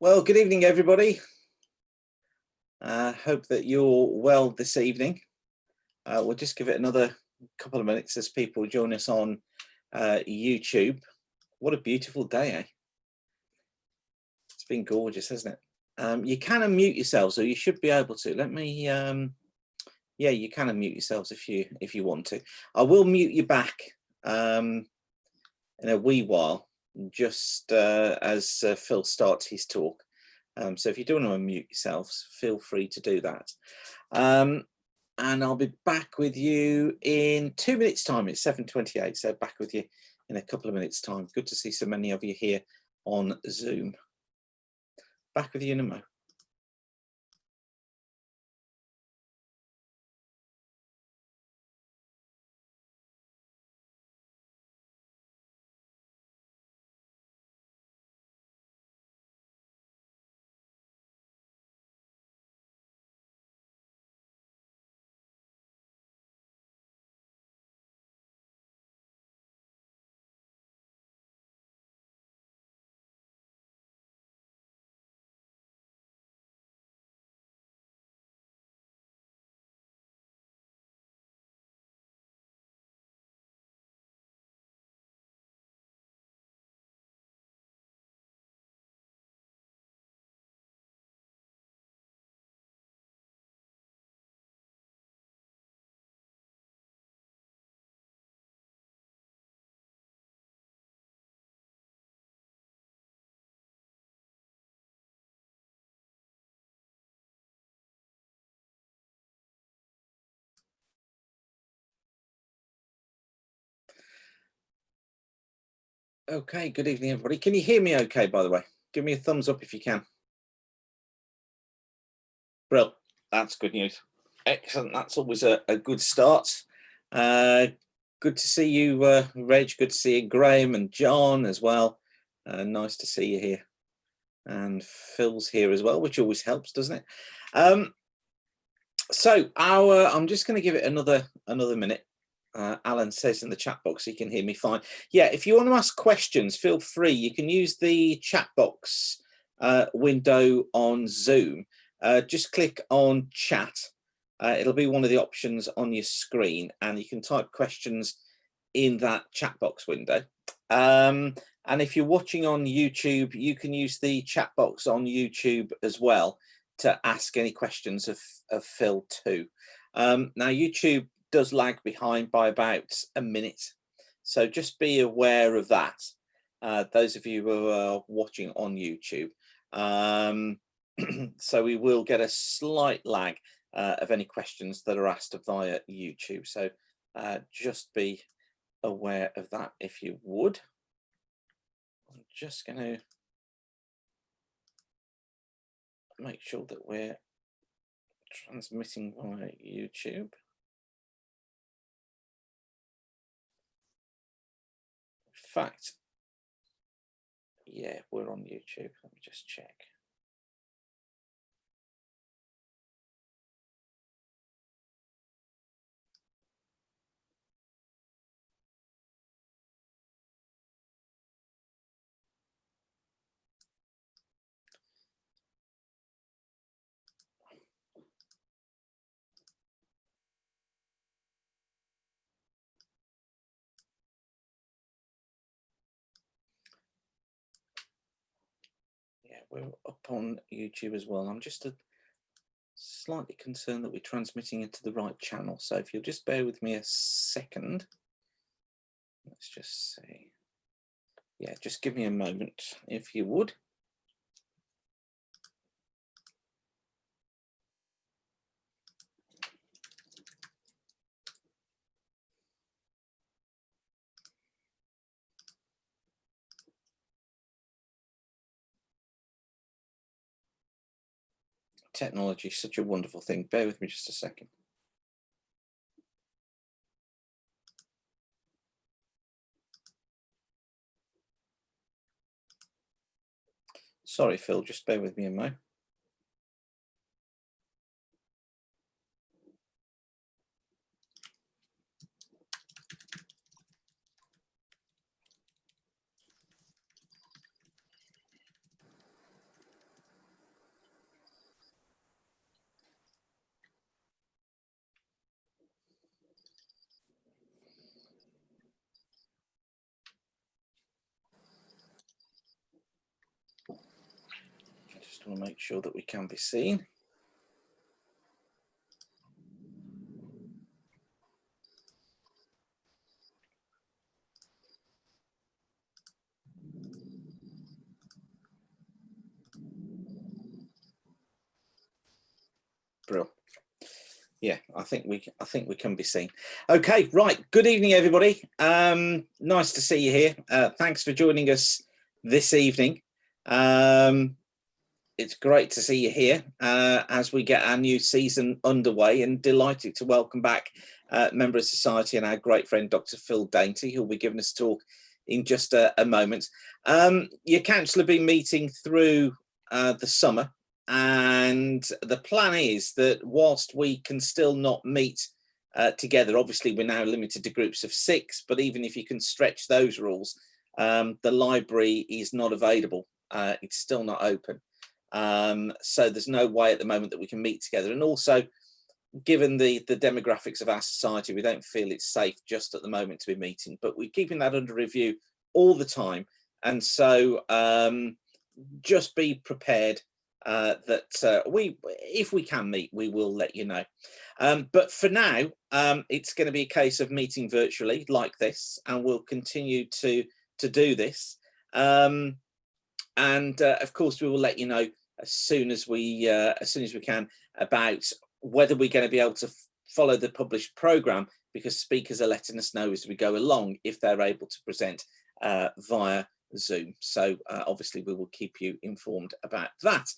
Well, good evening, everybody. Hope that you're well this evening. We'll just give it another couple of minutes as people join us on YouTube. What a beautiful day, eh? It's been gorgeous, hasn't it? You can unmute yourselves, or you should be able to. Let me, yeah, you can unmute yourselves if you want to. I will mute you back in a wee while, just as Phil starts his talk. So if you do want to unmute yourselves, feel free to do that. And I'll be back with you in 2 minutes' time. It's 7:28, so back with you in a couple of minutes' time. Good to see so many of you here on Zoom. Back with you in a moment. Okay, good evening, everybody. Can you hear me okay, by the way? Give me a thumbs up if you can. Brill, that's good news. Excellent, that's always a good start. Good to see you, Reg, good to see you, Graham and John as well. Nice to see you here. And Phil's here as well, which always helps, doesn't it? So I'm just going to give it another minute. Alan says in the chat box he can hear me fine. Yeah, if you want to ask questions, feel free. You can use the chat box window on Zoom. Just click on chat. It'll be one of the options on your screen, and you can type questions in that chat box window. And if you're watching on YouTube, you can use the chat box on YouTube as well to ask any questions of Phil too. Now, YouTube does lag behind by about a minute, so just be aware of that. Those of you who are watching on YouTube. So we will get a slight lag of any questions that are asked via YouTube. So just be aware of that if you would. I'm just going to make sure that we're transmitting via YouTube. In fact, yeah, we're on YouTube. Let me just check. Yeah, we're up on YouTube as well. I'm just slightly concerned that we're transmitting into the right channel. So if you'll just bear with me a second. Let's just see. Yeah, just give me a moment if you would. Technology is such a wonderful thing. Bear with me just a second. Sorry, Phil, just bear with me a moment. just want to make sure that we can be seen. Brilliant. Yeah, I think we can be seen. Okay, right. Good evening, everybody. Nice to see you here. Thanks for joining us this evening. It's great to see you here as we get our new season underway, and delighted to welcome back member of society and our great friend Dr. Phil Dainty, who'll be giving us a talk in just a moment. Your council have been meeting through the summer, and the plan is that whilst we can still not meet together, obviously we're now limited to groups of 6, but even if you can stretch those rules, the library is not available. It's still not open. So there's no way at the moment that we can meet together. And also, given the demographics of our society, we don't feel it's safe just at the moment to be meeting, but we're keeping that under review all the time. And so just be prepared that if we can meet, we will let you know. But for now, it's going to be a case of meeting virtually like this, and we'll continue to do this. And of course, we will let you know as soon as we can about whether we're going to be able to follow the published programme, because speakers are letting us know as we go along if they're able to present via Zoom. So obviously we will keep you informed about that.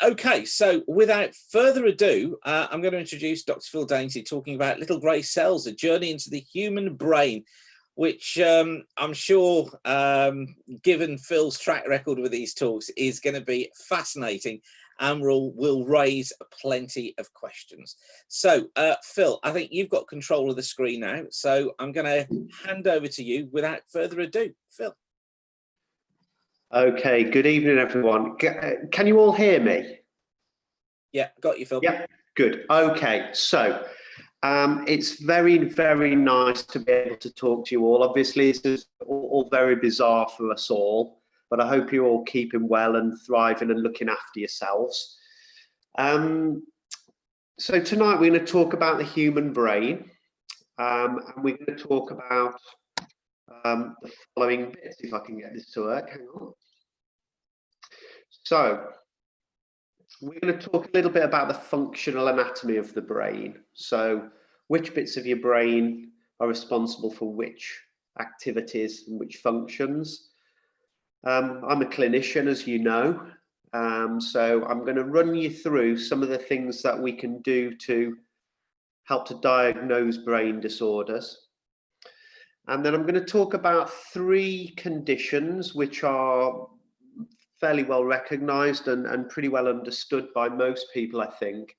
Okay, so without further ado, I'm going to introduce Dr. Phil Dainty talking about Little Grey Cells, a journey into the human brain, which I'm sure, given Phil's track record with these talks, is going to be fascinating and will raise plenty of questions. So, Phil, I think you've got control of the screen now, so I'm going to hand over to you without further ado. Phil. Okay, good evening, everyone. Can you all hear me? Yeah, got you, Phil. Yeah, good. Okay, so it's very, very nice to be able to talk to you all. Obviously, this is all very bizarre for us all, but I hope you're all keeping well and thriving and looking after yourselves. So tonight we're going to talk about the human brain, and we're going to talk about the following bits, if I can get this to work. Hang on. So we're going to talk a little bit about the functional anatomy of the brain. So which bits of your brain are responsible for which activities and which functions. I'm a clinician, as you know, so I'm going to run you through some of the things that we can do to help to diagnose brain disorders. And then I'm going to talk about 3 conditions which are fairly well recognized and pretty well understood by most people, I think.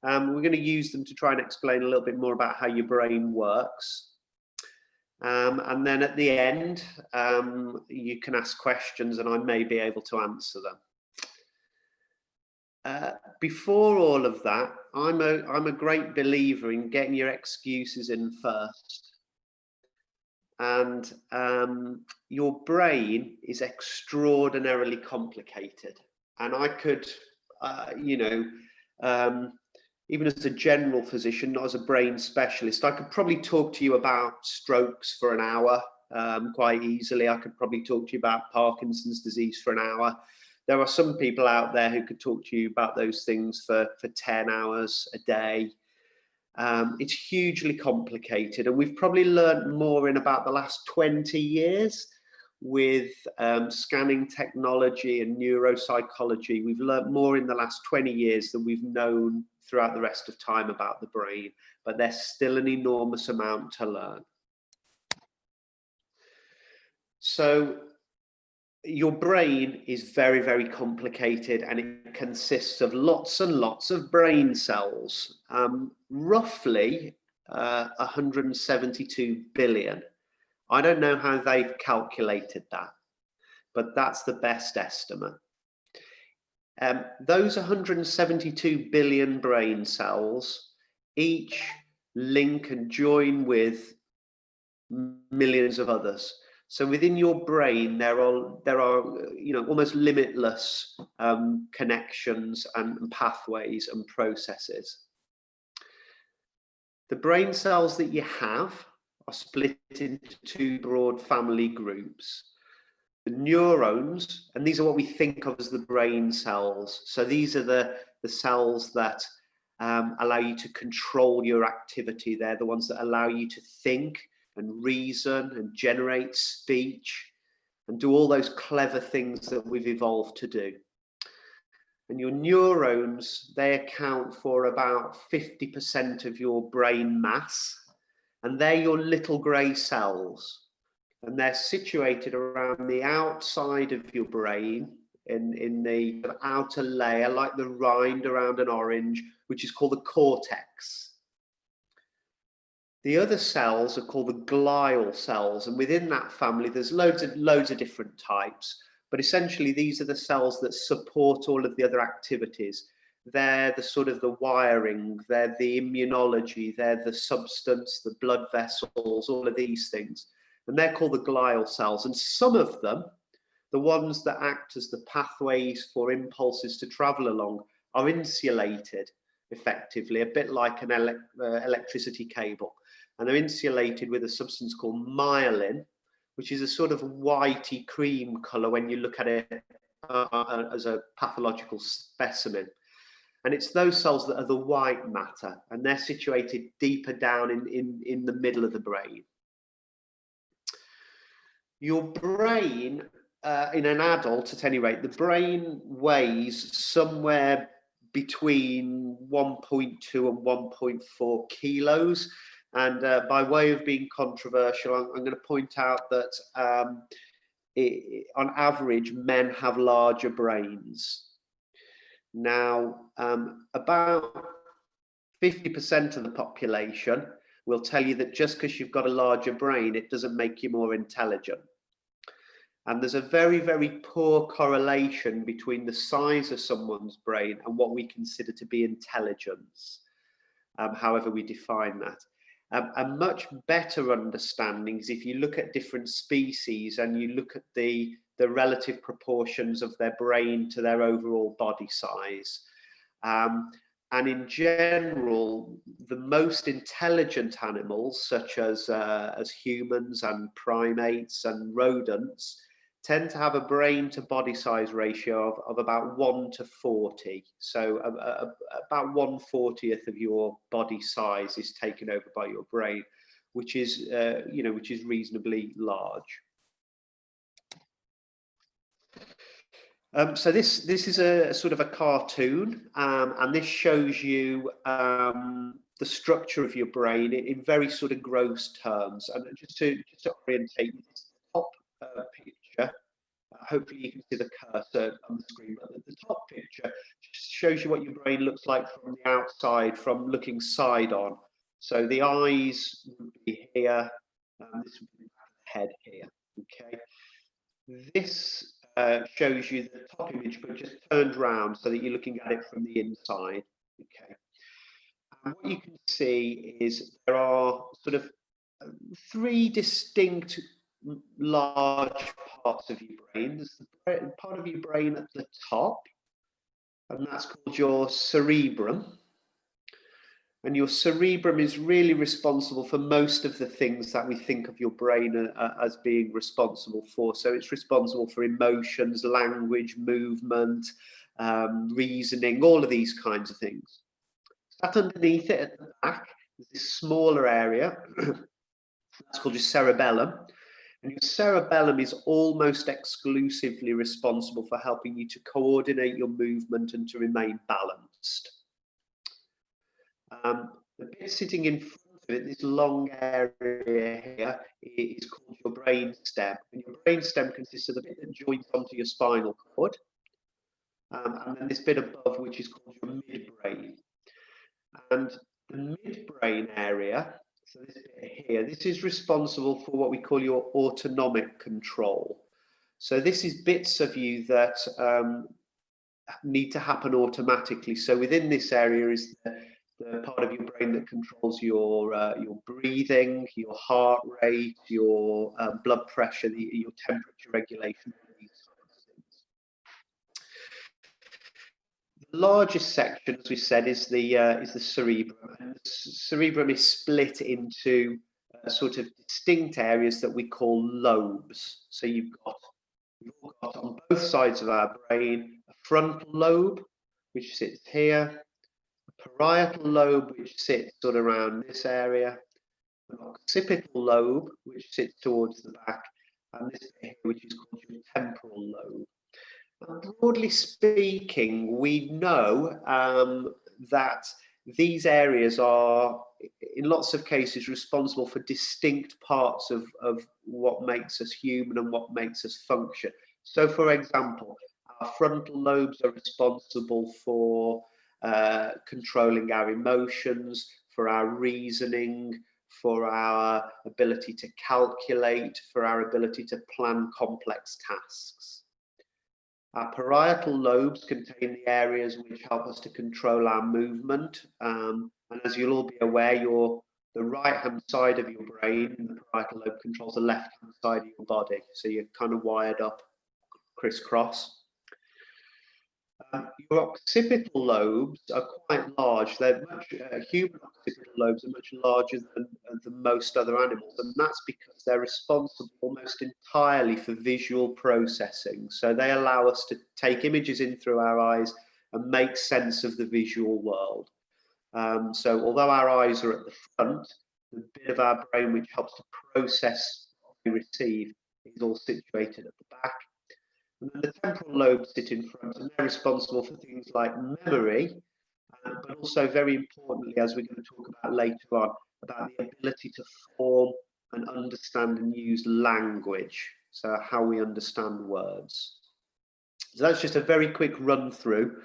We're going to use them to try and explain a little bit more about how your brain works. And then at the end, you can ask questions and I may be able to answer them. Before all of that, I'm a great believer in getting your excuses in first. And your brain is extraordinarily complicated. And I could, even as a general physician, not as a brain specialist, I could probably talk to you about strokes for an hour quite easily. I could probably talk to you about Parkinson's disease for an hour. There are some people out there who could talk to you about those things for 10 hours a day. It's hugely complicated, and we've probably learned more in about the last 20 years with scanning technology and neuropsychology. We've learned more in the last 20 years than we've known throughout the rest of time about the brain, but there's still an enormous amount to learn. So your brain is very, very complicated, and it consists of lots and lots of brain cells, roughly 172 billion. I don't know how they've calculated that, but that's the best estimate. Those 172 billion brain cells each link and join with millions of others. So within your brain, there are almost limitless connections and pathways and processes. The brain cells that you have are split into two broad family groups. The neurons, and these are what we think of as the brain cells. So these are the cells that allow you to control your activity. They're the ones that allow you to think and reason and generate speech and do all those clever things that we've evolved to do. And your neurons, they account for about 50% of your brain mass, and they're your little grey cells. And they're situated around the outside of your brain in the outer layer, like the rind around an orange, which is called the cortex. The other cells are called the glial cells, and within that family there's loads of different types, but essentially these are the cells that support all of the other activities. They're the sort of the wiring, they're the immunology, they're the substance, the blood vessels, all of these things, and they're called the glial cells. And some of them, the ones that act as the pathways for impulses to travel along, are insulated effectively, a bit like an electricity cable. And they're insulated with a substance called myelin, which is a sort of whitey cream color when you look at it as a pathological specimen. And it's those cells that are the white matter, and they're situated deeper down in the middle of the brain. Your brain, in an adult at any rate, the brain weighs somewhere between 1.2 and 1.4 kilos. And by way of being controversial, I'm going to point out that on average, men have larger brains. Now, about 50% of the population will tell you that just because you've got a larger brain, it doesn't make you more intelligent. And there's a very, very poor correlation between the size of someone's brain and what we consider to be intelligence, however we define that. A much better understanding is if you look at different species and you look at the relative proportions of their brain to their overall body size. And in general, the most intelligent animals, such as humans and primates and rodents, tend to have a brain to body size ratio of about 1 to 40. So about 1/40th of your body size is taken over by your brain, which is reasonably large. So this is a sort of a cartoon, and this shows you the structure of your brain in very sort of gross terms. And just to orientate you, this top picture, hopefully you can see the cursor on the screen, but the top picture just shows you what your brain looks like from the outside, from looking side on. So the eyes would be here, this would be the head here. Okay, this shows you the top image, but just turned round so that you're looking at it from the inside. Okay, and what you can see is there are sort of 3 distinct large parts of your brain. There's the part of your brain at the top, and that's called your cerebrum. And your cerebrum is really responsible for most of the things that we think of your brain as being responsible for. So it's responsible for emotions, language, movement, reasoning, all of these kinds of things. That underneath it at the back is this smaller area. That's called your cerebellum. And your cerebellum is almost exclusively responsible for helping you to coordinate your movement and to remain balanced. The bit sitting in front of it, this long area here, is called your brain stem. And your brain stem consists of the bit that joins onto your spinal cord, and then this bit above, which is called your midbrain. And the midbrain area, so this bit here, this is responsible for what we call your autonomic control. So this is bits of you that need to happen automatically. So within this area is the part of your brain that controls your breathing, your heart rate, your blood pressure, your temperature regulation. These sorts of things. The largest section, as we said, is the cerebrum. And the cerebrum is split into sort of distinct areas that we call lobes. So we've all got on both sides of our brain a frontal lobe, which sits here, a parietal lobe, which sits sort of around this area, an occipital lobe, which sits towards the back, and this here, which is called your temporal lobe. And broadly speaking, we know that these areas are, in lots of cases, responsible for distinct parts of what makes us human and what makes us function. So, for example, our frontal lobes are responsible for controlling our emotions, for our reasoning, for our ability to calculate, for our ability to plan complex tasks. Our parietal lobes contain the areas which help us to control our movement. And as you'll all be aware, the right-hand side of your brain, the parietal lobe, controls the left-hand side of your body. So you're kind of wired up crisscross. Your occipital lobes are quite large. They're human occipital lobes are much larger than most other animals, and that's because they're responsible almost entirely for visual processing. So they allow us to take images in through our eyes and make sense of the visual world. So although our eyes are at the front, the bit of our brain which helps to process what we receive is all situated at the back. And then the temporal lobes sit in front, and they're responsible for things like memory, but also very importantly, as we're going to talk about later on, about the ability to form and understand and use language, so how we understand words. So that's just a very quick run through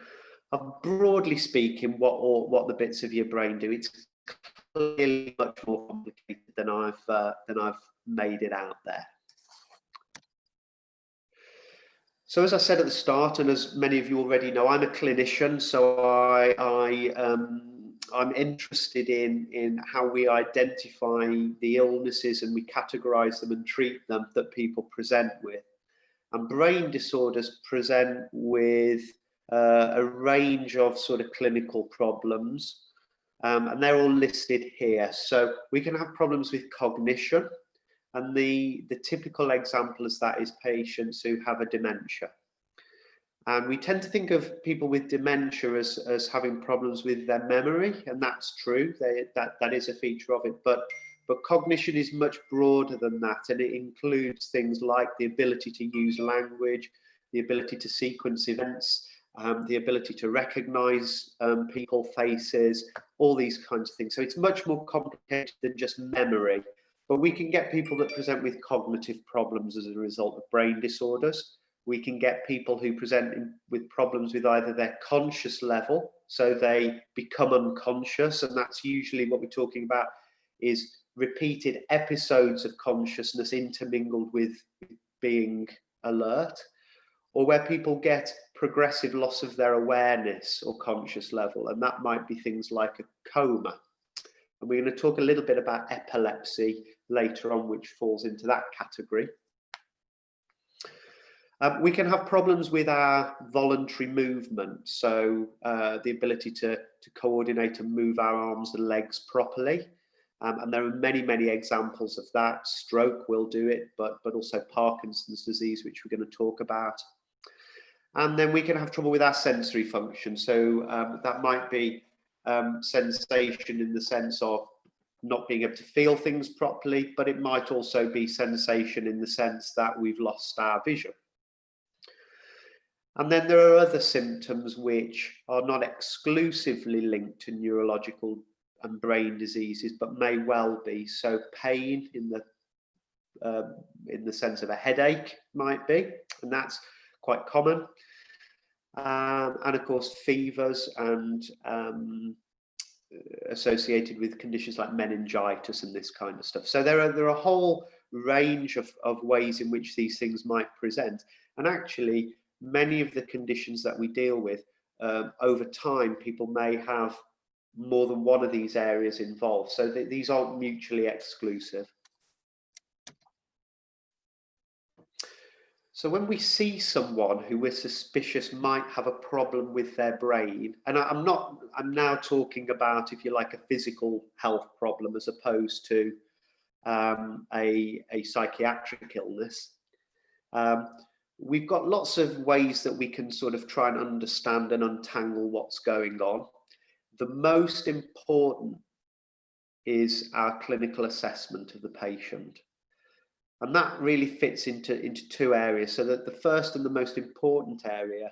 of, broadly speaking, what the bits of your brain do. It's clearly much more complicated than I've made it out there. So as I said at the start, and as many of you already know, I'm a clinician, so I'm interested in how we identify the illnesses and we categorize them and treat them that people present with. And brain disorders present with a range of sort of clinical problems, and they're all listed here. So we can have problems with cognition. And the typical example of that is patients who have a dementia. And we tend to think of people with dementia as having problems with their memory, and that's true. That is a feature of it. But cognition is much broader than that, and it includes things like the ability to use language, the ability to sequence events, the ability to recognize people, faces, all these kinds of things. So it's much more complicated than just memory. But we can get people that present with cognitive problems as a result of brain disorders. We can get people who present with problems with either their conscious level, so they become unconscious, and that's usually what we're talking about is repeated episodes of consciousness intermingled with being alert, or where people get progressive loss of their awareness or conscious level, and that might be things like a coma. And we're going to talk a little bit about epilepsy later on, which falls into that category. We can have problems with our voluntary movement, so the ability to coordinate and move our arms and legs properly. And there are many, many examples of that. Stroke will do it, but also Parkinson's disease, which we're going to talk about. And then we can have trouble with our sensory function. So that might be sensation in the sense of not being able to feel things properly, but it might also be sensation in the sense that we've lost our vision. And then there are other symptoms which are not exclusively linked to neurological and brain diseases, but may well be. So pain in the sense of a headache might be, and that's quite common. And of course, fevers and associated with conditions like meningitis and this kind of stuff. So there are a whole range of ways in which these things might present. And actually, many of the conditions that we deal with, over time, people may have more than one of these areas involved. So these aren't mutually exclusive. So when we see someone who we're suspicious might have a problem with their brain, and I'm now talking about, if you like, a physical health problem as opposed to a psychiatric illness. We've got lots of ways that we can sort of try and understand and untangle what's going on. The most important is our clinical assessment of the patient. And that really fits into two areas. So that the first and the most important area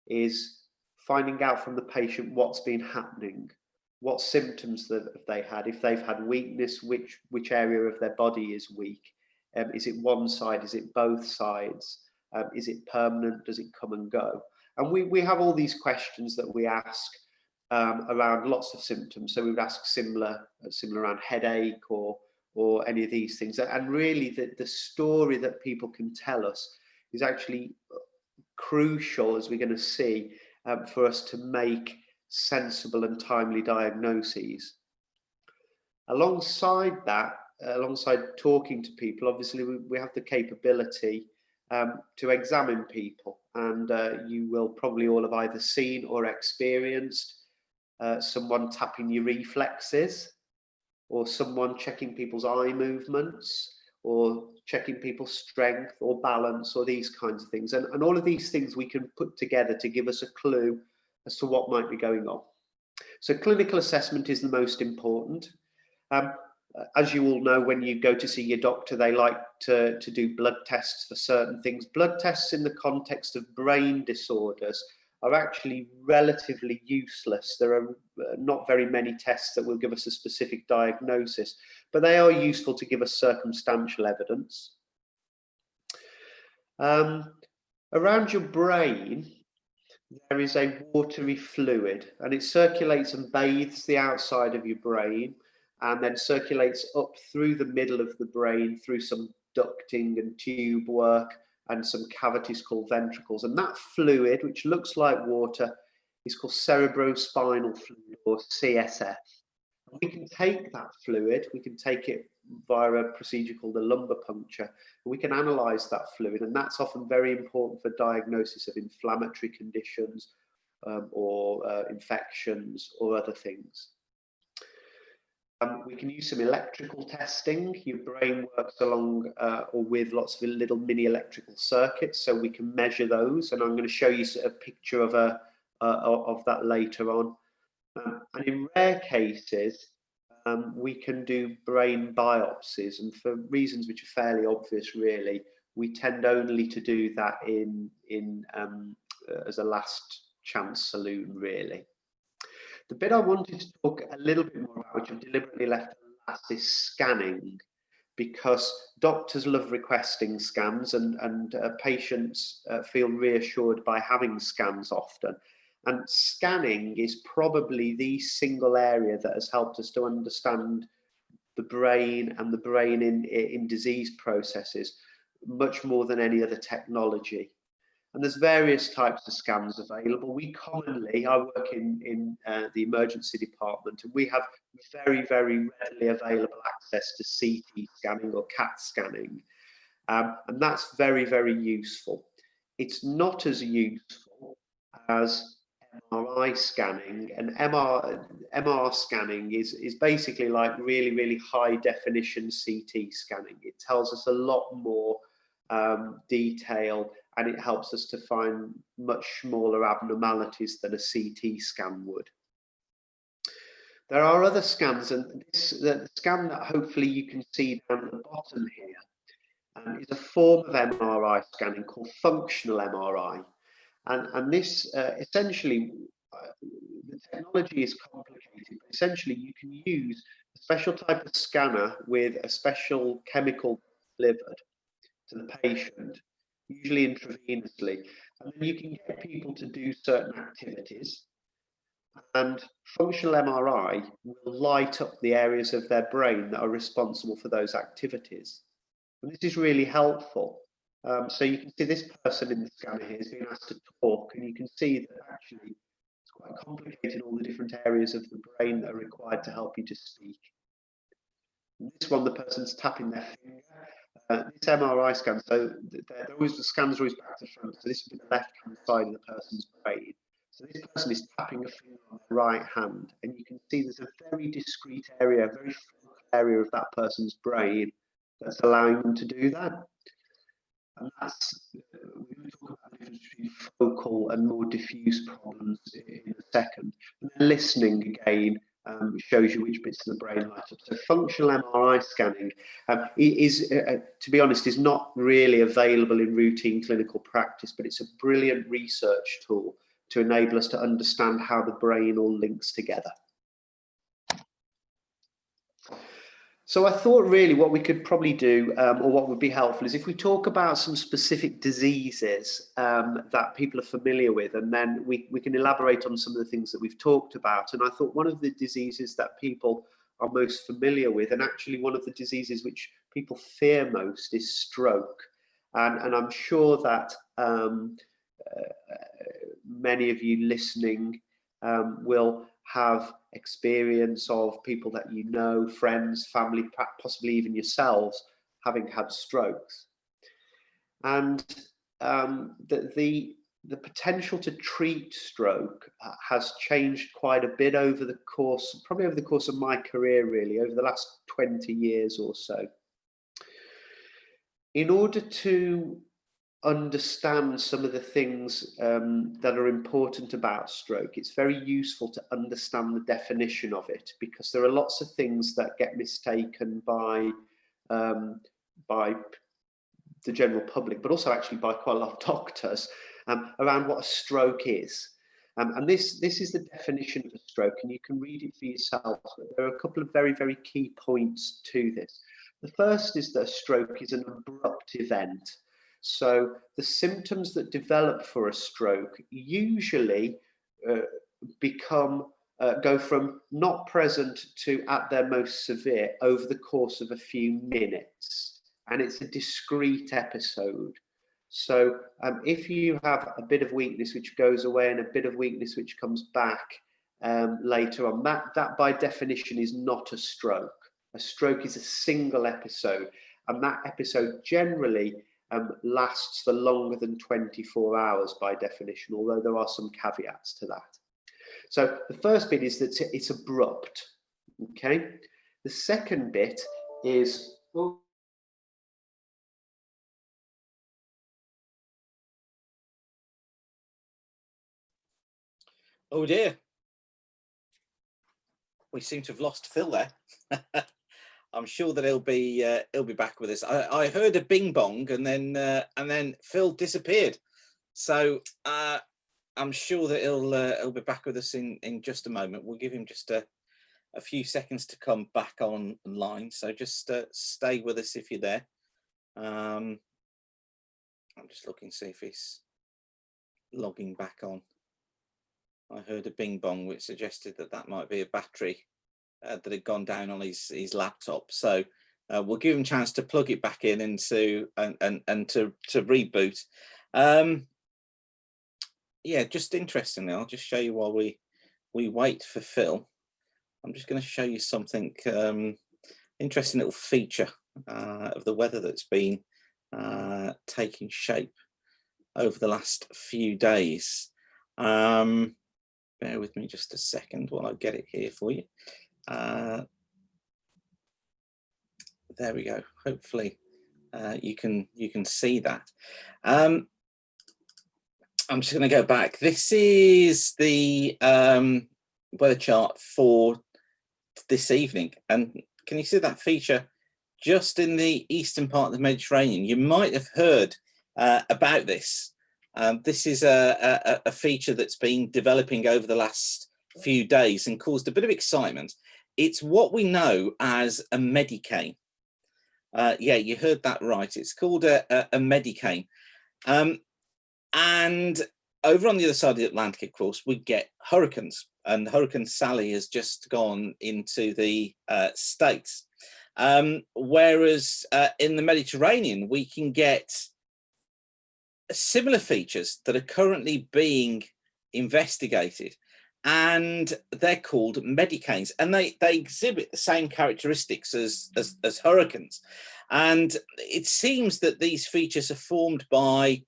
is finding out from the patient what's been happening, what symptoms that they had. If they've had weakness, which area of their body is weak? Is it one side? Is it both sides? Is it permanent? Does it come and go? And we have all these questions that we ask around lots of symptoms. So we would ask similar around headache or any of these things. And really the story that people can tell us is actually crucial, as we're going to see, for us to make sensible and timely diagnoses. Alongside that, alongside talking to people, obviously we have the capability to examine people. And you will probably all have either seen or experienced someone tapping your reflexes, or someone checking people's eye movements, or checking people's strength or balance, or these kinds of things. And all of these things we can put together to give us a clue as to what might be going on. So clinical assessment is the most important. As you all know, when you go to see your doctor, they like to do blood tests for certain things. Blood tests in the context of brain disorders are actually relatively useless. There are not very many tests that will give us a specific diagnosis, but they are useful to give us circumstantial evidence. Around your brain, there is a watery fluid, and it circulates and bathes the outside of your brain, and then circulates up through the middle of the brain through some ducting and tube work and some cavities called ventricles. And that fluid, which looks like water, is called cerebrospinal fluid, or CSF. And we can take that fluid, we can take it via a procedure called a lumbar puncture, and we can analyse that fluid, and that's often very important for diagnosis of inflammatory conditions or infections or other things. We can use some electrical testing. Your brain works along or with lots of little mini electrical circuits, so we can measure those. And I'm going to show you a picture of that later on. And in rare cases, we can do brain biopsies, and for reasons which are fairly obvious, really, we tend only to do that as a last chance saloon, really. The bit I wanted to talk a little bit more about, which I've deliberately left last, is scanning, because doctors love requesting scans, and patients feel reassured by having scans often. And scanning is probably the single area that has helped us to understand the brain and the brain in disease processes much more than any other technology. And there's various types of scans available. I work in the emergency department, and we have very, very readily available access to CT scanning or CAT scanning. And that's very, very useful. It's not as useful as MRI scanning, and MR scanning is basically like really, really high definition CT scanning. It tells us a lot more detail, and it helps us to find much smaller abnormalities than a CT scan would. There are other scans, and the scan that hopefully you can see down at the bottom here is a form of MRI scanning called functional MRI. And this essentially, the technology is complicated, but essentially you can use a special type of scanner with a special chemical delivered to the patient, usually intravenously, and then you can get people to do certain activities, and functional MRI will light up the areas of their brain that are responsible for those activities. And this is really helpful. So you can see this person in the scanner here is being asked to talk, and you can see that actually it's quite complicated, all the different areas of the brain that are required to help you to speak. And this one, the person's tapping their finger. This MRI scan, so the scans are always back to front. So this would be the left-hand side of the person's brain. So this person is tapping a finger on their right hand, and you can see there's a very discrete area, a very focal area of that person's brain that's allowing them to do that. And that's, we're going to talk about the difference between focal and more diffuse problems in a second. And then listening again shows you which bits of the brain light up. So functional MRI scanning is, to be honest, is not really available in routine clinical practice, but it's a brilliant research tool to enable us to understand how the brain all links together. So I thought really what we could probably do, or what would be helpful, is if we talk about some specific diseases that people are familiar with, and then we can elaborate on some of the things that we've talked about. And I thought one of the diseases that people are most familiar with, and actually one of the diseases which people fear most, is stroke. And I'm sure that many of you listening will have experience of people that you know, friends, family, possibly even yourselves, having had strokes. And the potential to treat stroke has changed quite a bit over the course, probably over the course of my career, really, over the last 20 years or so. In order to understand some of the things that are important about stroke, it's very useful to understand the definition of it, because there are lots of things that get mistaken by the general public, but also actually by quite a lot of doctors around what a stroke is. And this is the definition of a stroke, and you can read it for yourself. There are a couple of very, very key points to this. The first is that a stroke is an abrupt event. So the symptoms that develop for a stroke usually go from not present to at their most severe over the course of a few minutes, and it's a discrete episode. So if you have a bit of weakness which goes away and a bit of weakness which comes back later on, that by definition is not a stroke. A stroke is a single episode, and that episode generally lasts for longer than 24 hours by definition, although there are some caveats to that. So the first bit is that it's abrupt, okay? The second bit is, oh dear, we seem to have lost Phil there. I'm sure that he'll be back with us. I heard a bing bong, and then Phil disappeared. So I'm sure that he'll be back with us in just a moment. We'll give him just a few seconds to come back online. So just stay with us if you're there. I'm just looking to see if he's logging back on. I heard a bing bong, which suggested that might be a battery that had gone down on his laptop. So we'll give him a chance to plug it back in and to reboot. Yeah, just interestingly, I'll just show you while we wait for Phil. I'm just going to show you something interesting little feature of the weather that's been taking shape over the last few days. Bear with me just a second while I get it here for you. There we go. Hopefully you can see that. I'm just going to go back. This is the weather chart for this evening, and can you see that feature just in the eastern part of the Mediterranean? You might have heard about this. This is a feature that's been developing over the last few days and caused a bit of excitement. It's what we know as a medicane. Yeah, you heard that right. It's called a medicane. And over on the other side of the Atlantic, of course, we get hurricanes, and Hurricane Sally has just gone into the States. Whereas in the Mediterranean, we can get similar features that are currently being investigated. and they're called medicanes, and they exhibit the same characteristics as hurricanes. And it seems that these features are formed by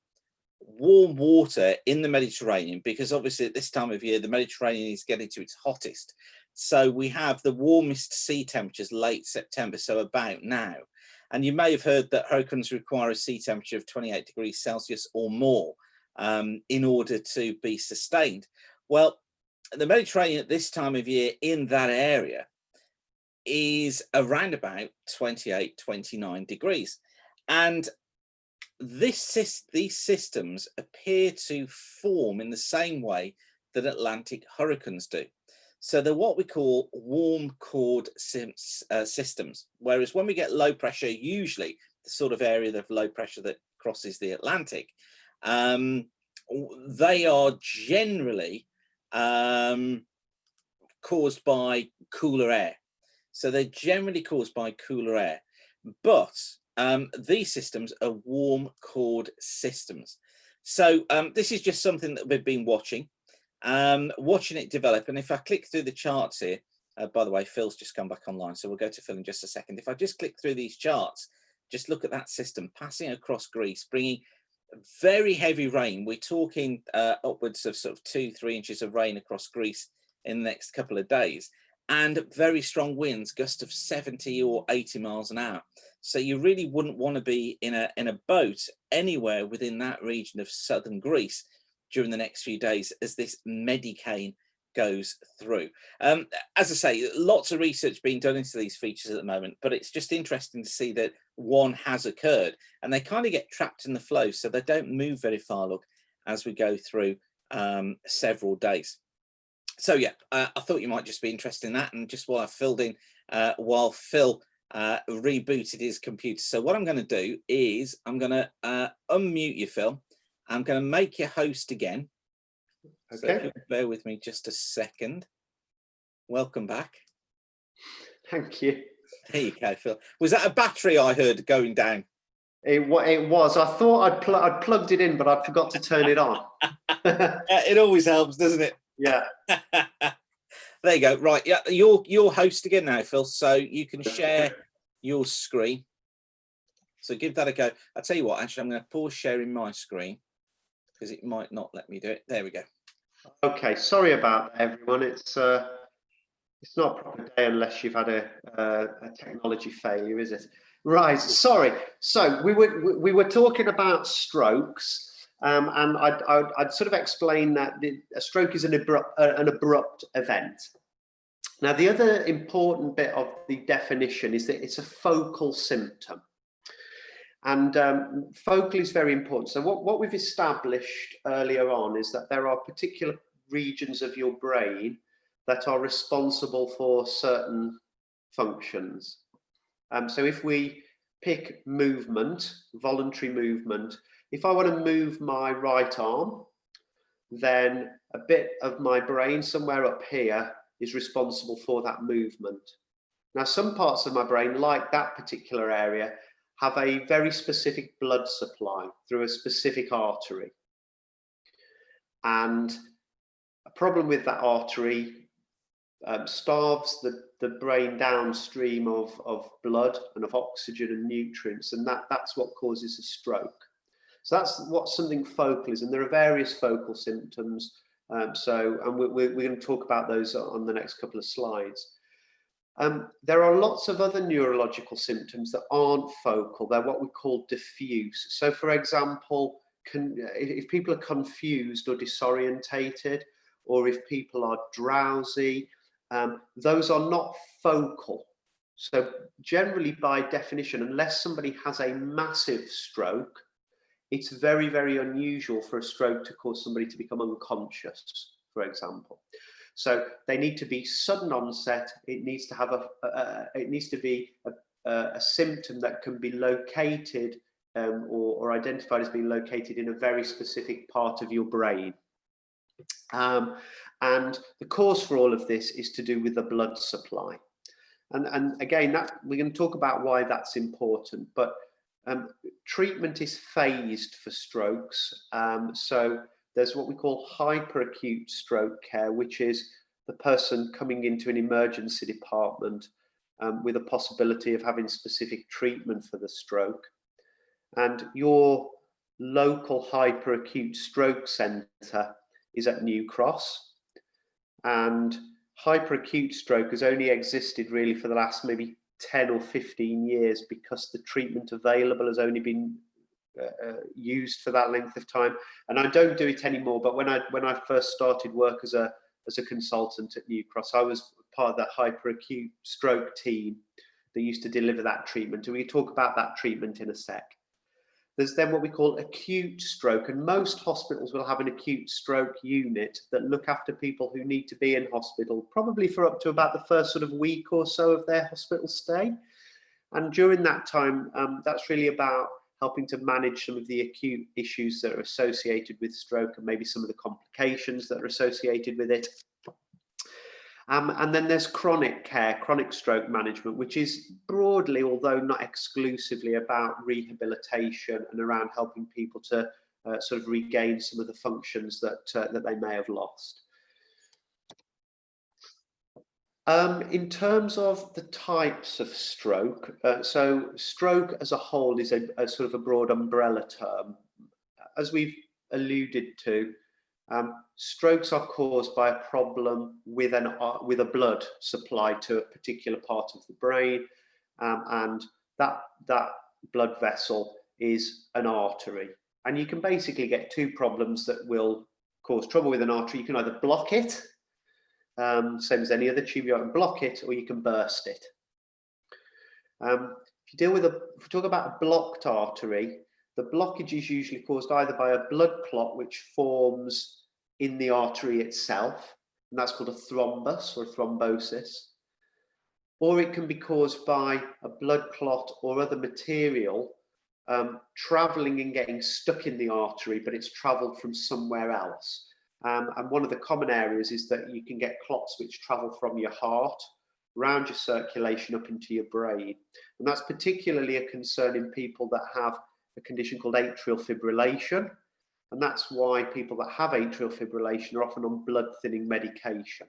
warm water in the Mediterranean, because obviously at this time of year the Mediterranean is getting to its hottest. So we have the warmest sea temperatures late September, so about now. And you may have heard that hurricanes require a sea temperature of 28 degrees Celsius or more in order to be sustained. Well, the Mediterranean at this time of year in that area is around about 28, 29 degrees. And these systems appear to form in the same way that Atlantic hurricanes do. So they're what we call warm chord systems, whereas when we get low pressure, usually the sort of area of low pressure that crosses the Atlantic, they are generally caused by cooler air. So they're generally caused by cooler air, but these systems are warm chord systems. So this is just something that we've been watching it develop. And if I click through the charts here, by the way, Phil's just come back online, so we'll go to Phil in just a second. If I just click through these charts, just look at that system passing across Greece, bringing very heavy rain. We're talking upwards of sort of 2-3 inches of rain across Greece in the next couple of days, and very strong winds, gusts of 70 or 80 miles an hour. So you really wouldn't want to be in a boat anywhere within that region of southern Greece during the next few days as this medicane goes through. As I say, lots of research being done into these features at the moment, but it's just interesting to see that one has occurred, and they kind of get trapped in the flow, so they don't move very far, look, as we go through several days. So yeah, I thought you might just be interested in that, and just while I filled in, while Phil rebooted his computer. So what I'm going to do is I'm going to unmute you, Phil. I'm going to make you host again. Okay. So if you bear with me just a second. Welcome back. Thank you. There you go, Phil. Was that a battery I heard going down? It was. I thought I'd plugged it in, but I forgot to turn it on. It always helps, doesn't it? Yeah. There you go. Right. Yeah, you're host again now, Phil. So you can share your screen. So give that a go. I'll tell you what, actually, I'm going to pause sharing my screen because it might not let me do it. There we go. Okay. Sorry about that, everyone. It's not a proper day unless you've had a technology failure, is it? Right. Sorry. So we were talking about strokes. And I'd sort of explain that a stroke is an abrupt event. Now, the other important bit of the definition is that it's a focal symptom. And focal is very important. So what we've established earlier on is that there are particular regions of your brain that are responsible for certain functions. So if we pick movement, voluntary movement, if I want to move my right arm, then a bit of my brain somewhere up here is responsible for that movement. Now, some parts of my brain, like that particular area, have a very specific blood supply through a specific artery. And a problem with that artery starves the brain downstream of blood and of oxygen and nutrients, and that's what causes a stroke. So that's what something focal is, and there are various focal symptoms. And we're going to talk about those on the next couple of slides. There are lots of other neurological symptoms that aren't focal. They're what we call diffuse. So, for example, if people are confused or disorientated, or if people are drowsy, those are not focal. So generally, by definition, unless somebody has a massive stroke, it's very, very unusual for a stroke to cause somebody to become unconscious, for example. So they need to be sudden onset. It needs to have a symptom that can be located or identified as being located in a very specific part of your brain. And the cause for all of this is to do with the blood supply. And again, we're going to talk about why that's important, but treatment is phased for strokes. So there's what we call hyperacute stroke care, which is the person coming into an emergency department with a possibility of having specific treatment for the stroke. And your local hyperacute stroke centre is at New Cross. And hyperacute stroke has only existed really for the last maybe 10 or 15 years because the treatment available has only been used for that length of time. And I don't do it anymore, but when I first started work as a consultant at New Cross, I was part of that hyperacute stroke team that used to deliver that treatment. And we talk about that treatment in a sec. There's then what we call acute stroke, and most hospitals will have an acute stroke unit that look after people who need to be in hospital, probably for up to about the first sort of week or so of their hospital stay. And during that time, that's really about helping to manage some of the acute issues that are associated with stroke and maybe some of the complications that are associated with it. And then there's chronic care, chronic stroke management, which is broadly, although not exclusively, about rehabilitation and around helping people to sort of regain some of the functions that they may have lost. In terms of the types of stroke, so stroke as a whole is a sort of a broad umbrella term. As we've alluded to, strokes are caused by a problem with a blood supply to a particular part of the brain, and that blood vessel is an artery. And you can basically get two problems that will cause trouble with an artery. You can either block it, same as any other tube, you can block it, or you can burst it. If we talk about a blocked artery, the blockage is usually caused either by a blood clot which forms in the artery itself, and that's called a thrombus or a thrombosis, or it can be caused by a blood clot or other material traveling and getting stuck in the artery, but it's traveled from somewhere else. And one of the common areas is that you can get clots which travel from your heart around your circulation up into your brain. And that's particularly a concern in people that have a condition called atrial fibrillation. And that's why people that have atrial fibrillation are often on blood thinning medication.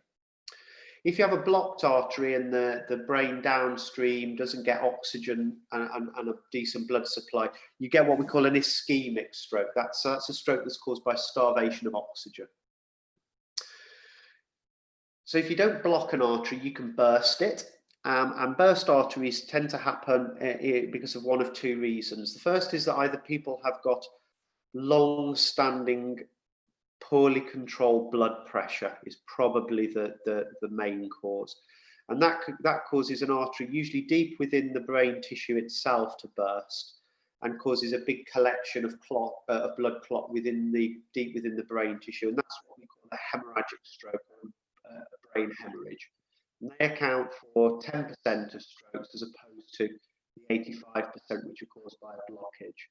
If you have a blocked artery and the brain downstream doesn't get oxygen and a decent blood supply, you get what we call an ischemic stroke. That's a stroke that's caused by starvation of oxygen. So if you don't block an artery, you can burst it. And burst arteries tend to happen because of one of two reasons. The first is that either people have got long-standing, poorly controlled blood pressure is probably the main cause. And that causes an artery usually deep within the brain tissue itself to burst and causes a big collection of blood clot deep within the brain tissue. And that's what we call a hemorrhagic stroke, brain hemorrhage. And they account for 10% of strokes as opposed to the 85% which are caused by a blockage.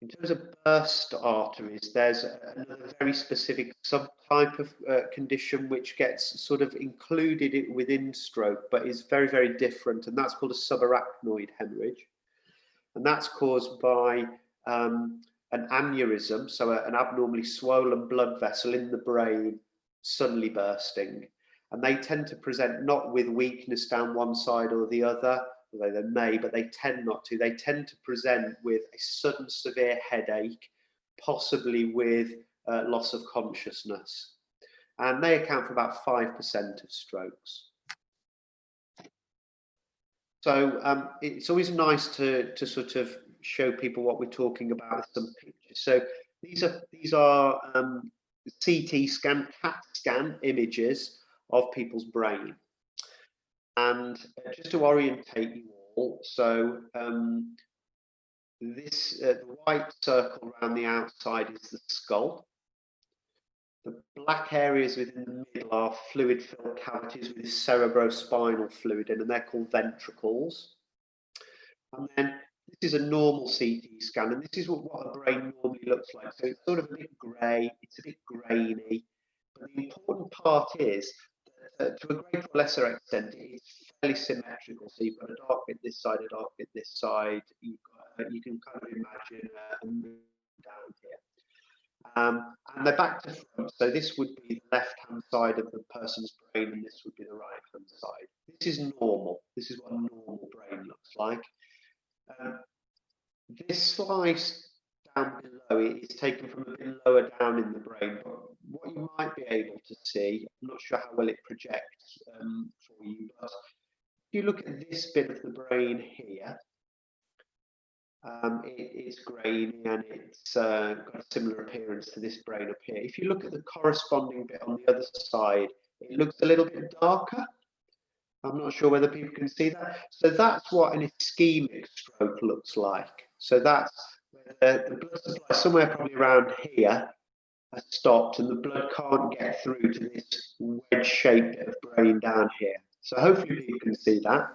In terms of burst arteries, there's another very specific subtype of condition which gets sort of included within stroke, but is very, very different, and that's called a subarachnoid hemorrhage. And that's caused by an aneurysm, so an abnormally swollen blood vessel in the brain suddenly bursting. And they tend to present not with weakness down one side or the other, although they may, but they tend not to. They tend to present with a sudden severe headache, possibly with loss of consciousness. And they account for about 5% of strokes. So it's always nice to sort of show people what we're talking about with some pictures. So these are CT scan, CAT scan images of people's brain. And just to orientate you all, so the white circle around the outside is the skull. The black areas within the middle are fluid-filled cavities with cerebrospinal fluid in, and they're called ventricles. And then this is a normal CT scan, and this is what a brain normally looks like. So it's sort of a bit grey, it's a bit grainy. But the important part is that to a greater or lesser extent, it's fairly symmetrical. So you've got a dark bit this side, a dark bit this side. You can kind of imagine a moon down here. And they're back to front. So this would be the left-hand side of the person's brain, and this would be the right-hand side. This is normal. This is what a normal brain looks like. This slice down below it is taken from a bit lower down in the brain, but what you might be able to see, I'm not sure how well it projects for you, but if you look at this bit of the brain here, it's grainy and it's got a similar appearance to this brain up here. If you look at the corresponding bit on the other side, it looks a little bit darker. I'm not sure whether people can see that. So that's what an ischemic stroke looks like. So that's where the blood supply somewhere probably around here has stopped and the blood can't get through to this wedge-shaped bit of brain down here. So hopefully people can see that.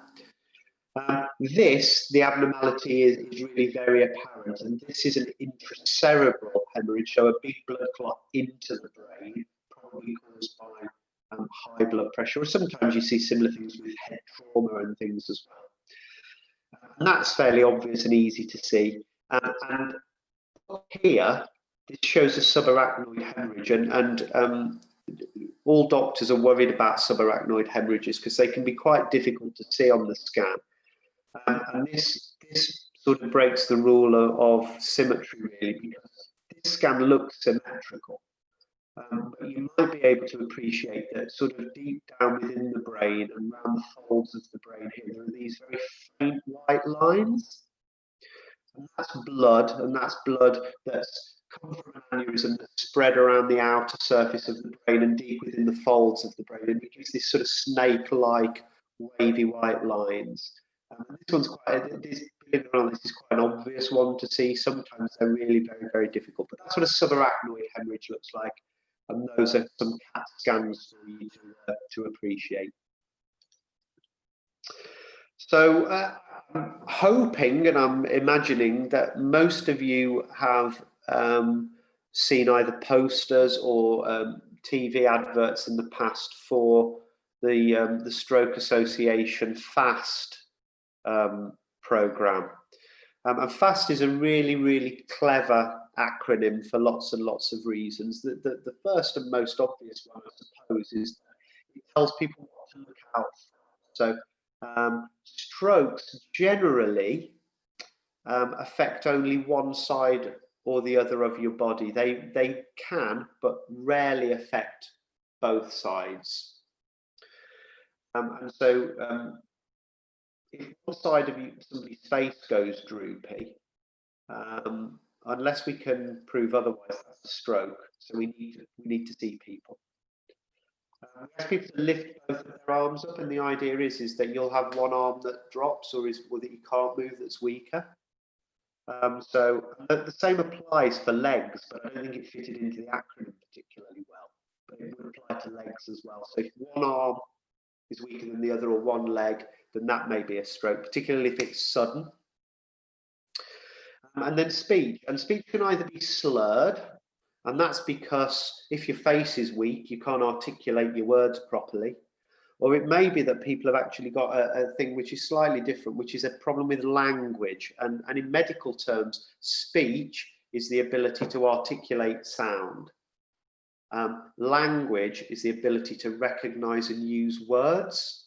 The abnormality is really very apparent, and this is an intracerebral hemorrhage, so a big blood clot into the brain, probably caused by high blood pressure, or sometimes you see similar things with head trauma and things as well. And that's fairly obvious and easy to see. And here, this shows a subarachnoid hemorrhage, and all doctors are worried about subarachnoid hemorrhages because they can be quite difficult to see on the scan. And this sort of breaks the rule of symmetry, really, because this scan looks symmetrical. But you might be able to appreciate that sort of deep down within the brain and around the folds of the brain here, there are these very faint white lines. And that's blood that's come from an aneurysm that's spread around the outer surface of the brain and deep within the folds of the brain. And it gives this sort of snake-like wavy white lines. This one's quite, believe it or not, this is quite an obvious one to see. Sometimes they're really very, very difficult. But that's what a subarachnoid hemorrhage looks like. And those are some CAT scans for you to appreciate. So I'm hoping and I'm imagining that most of you have seen either posters or TV adverts in the past for the Stroke Association FAST program. And FAST is a really, really clever acronym for lots and lots of reasons. The first and most obvious one, I suppose, is that it tells people what to look out for. So strokes generally affect only one side or the other of your body. They can, but rarely affect both sides. And so if one side of somebody's face goes droopy, unless we can prove otherwise, that's a stroke. So we need to see people. We ask people to lift both of their arms up, and the idea is that you'll have one arm that drops or that you can't move that's weaker. So the same applies for legs, but I don't think it fitted into the acronym particularly well. But it would apply to legs as well. So if one arm is weaker than the other or one leg, then that may be a stroke, particularly if it's sudden. And then speech. And speech can either be slurred, and that's because if your face is weak, you can't articulate your words properly. Or it may be that people have actually got a thing which is slightly different, which is a problem with language. And in medical terms, speech is the ability to articulate sound. Language is the ability to recognize and use words.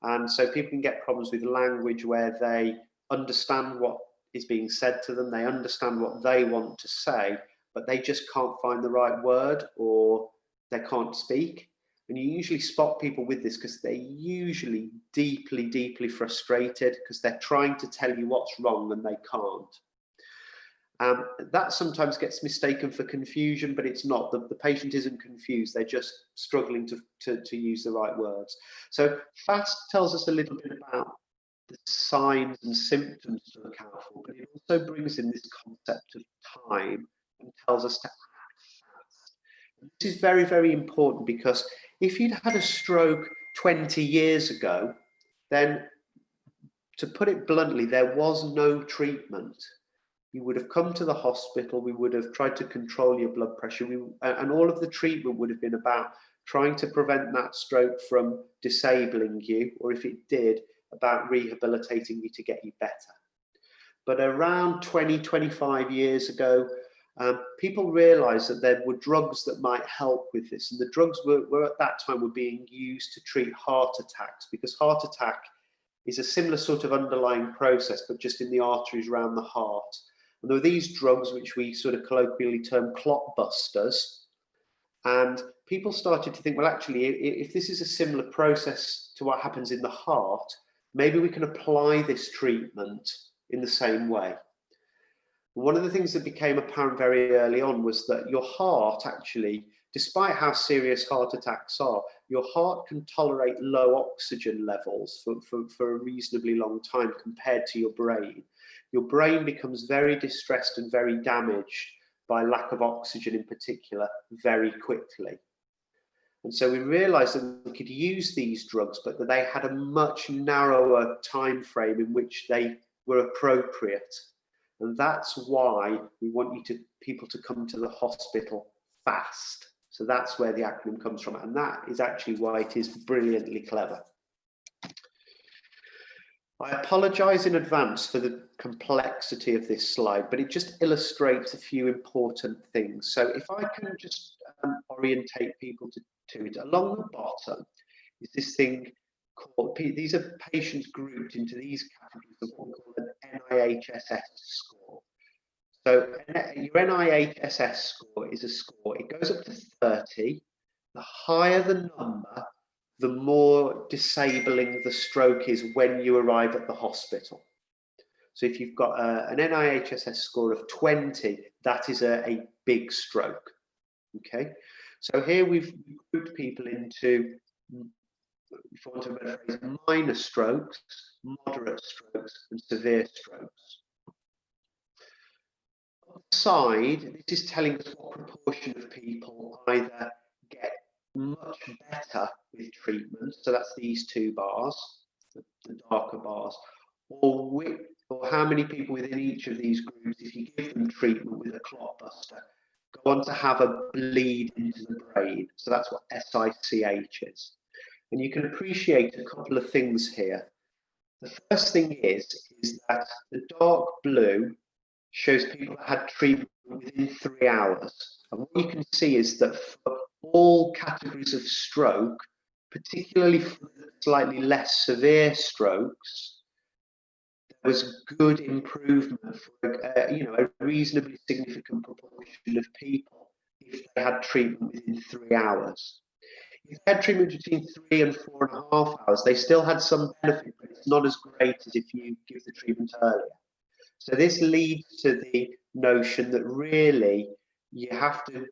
And so people can get problems with language where they understand what is being said to them, they understand what they want to say, but they just can't find the right word or they can't speak. And you usually spot people with this because they're usually deeply, deeply frustrated because they're trying to tell you what's wrong and they can't. That sometimes gets mistaken for confusion, but it's not. The patient isn't confused. They're just struggling to use the right words. So FAST tells us a little bit about the signs and symptoms to look out for, but it also brings in this concept of time and tells us to act fast. And this is very, very important because if you'd had a stroke 20 years ago, then to put it bluntly, there was no treatment. You would have come to the hospital, we would have tried to control your blood pressure, and all of the treatment would have been about trying to prevent that stroke from disabling you, or if it did, about rehabilitating you to get you better. But around 20, 25 years ago, people realised that there were drugs that might help with this, and the drugs were at that time were being used to treat heart attacks, because heart attack is a similar sort of underlying process, but just in the arteries around the heart. And there were these drugs which we sort of colloquially term clot busters, and people started to think, well, actually, if this is a similar process to what happens in the heart, maybe we can apply this treatment in the same way. One of the things that became apparent very early on was that your heart actually, despite how serious heart attacks are, your heart can tolerate low oxygen levels for a reasonably long time compared to your brain. Your brain becomes very distressed and very damaged by lack of oxygen in particular very quickly. And so we realized that we could use these drugs, but that they had a much narrower time frame in which they were appropriate. And that's why we want people to come to the hospital fast. So that's where the acronym comes from. And that is actually why it is brilliantly clever. I apologize in advance for the complexity of this slide, but it just illustrates a few important things. So if I can just orientate people to it, along the bottom is this thing called, these are patients grouped into these categories of what we call an NIHSS score. So your NIHSS score is a score, it goes up to 30. The higher the number, the more disabling the stroke is when you arrive at the hospital. So if you've got an NIHSS score of 20, that is a big stroke. Okay, so here we've grouped people into, if I want to phrase, minor strokes, moderate strokes, and severe strokes. On the side, this is telling us what proportion of people either get much better with treatment, so that's these two bars, the darker bars, or how many people within each of these groups, if you give them treatment with a clot buster, go on to have a bleed into the brain. So that's what SICH is. And you can appreciate a couple of things here. The first thing is that the dark blue shows people that had treatment within 3 hours. And what you can see is that for all categories of stroke, particularly for slightly less severe strokes, there was good improvement for a reasonably significant proportion of people if they had treatment within 3 hours. If they had treatment between 3 and 4.5 hours, they still had some benefit, but it's not as great as if you give the treatment earlier. So this leads to the notion that really you have to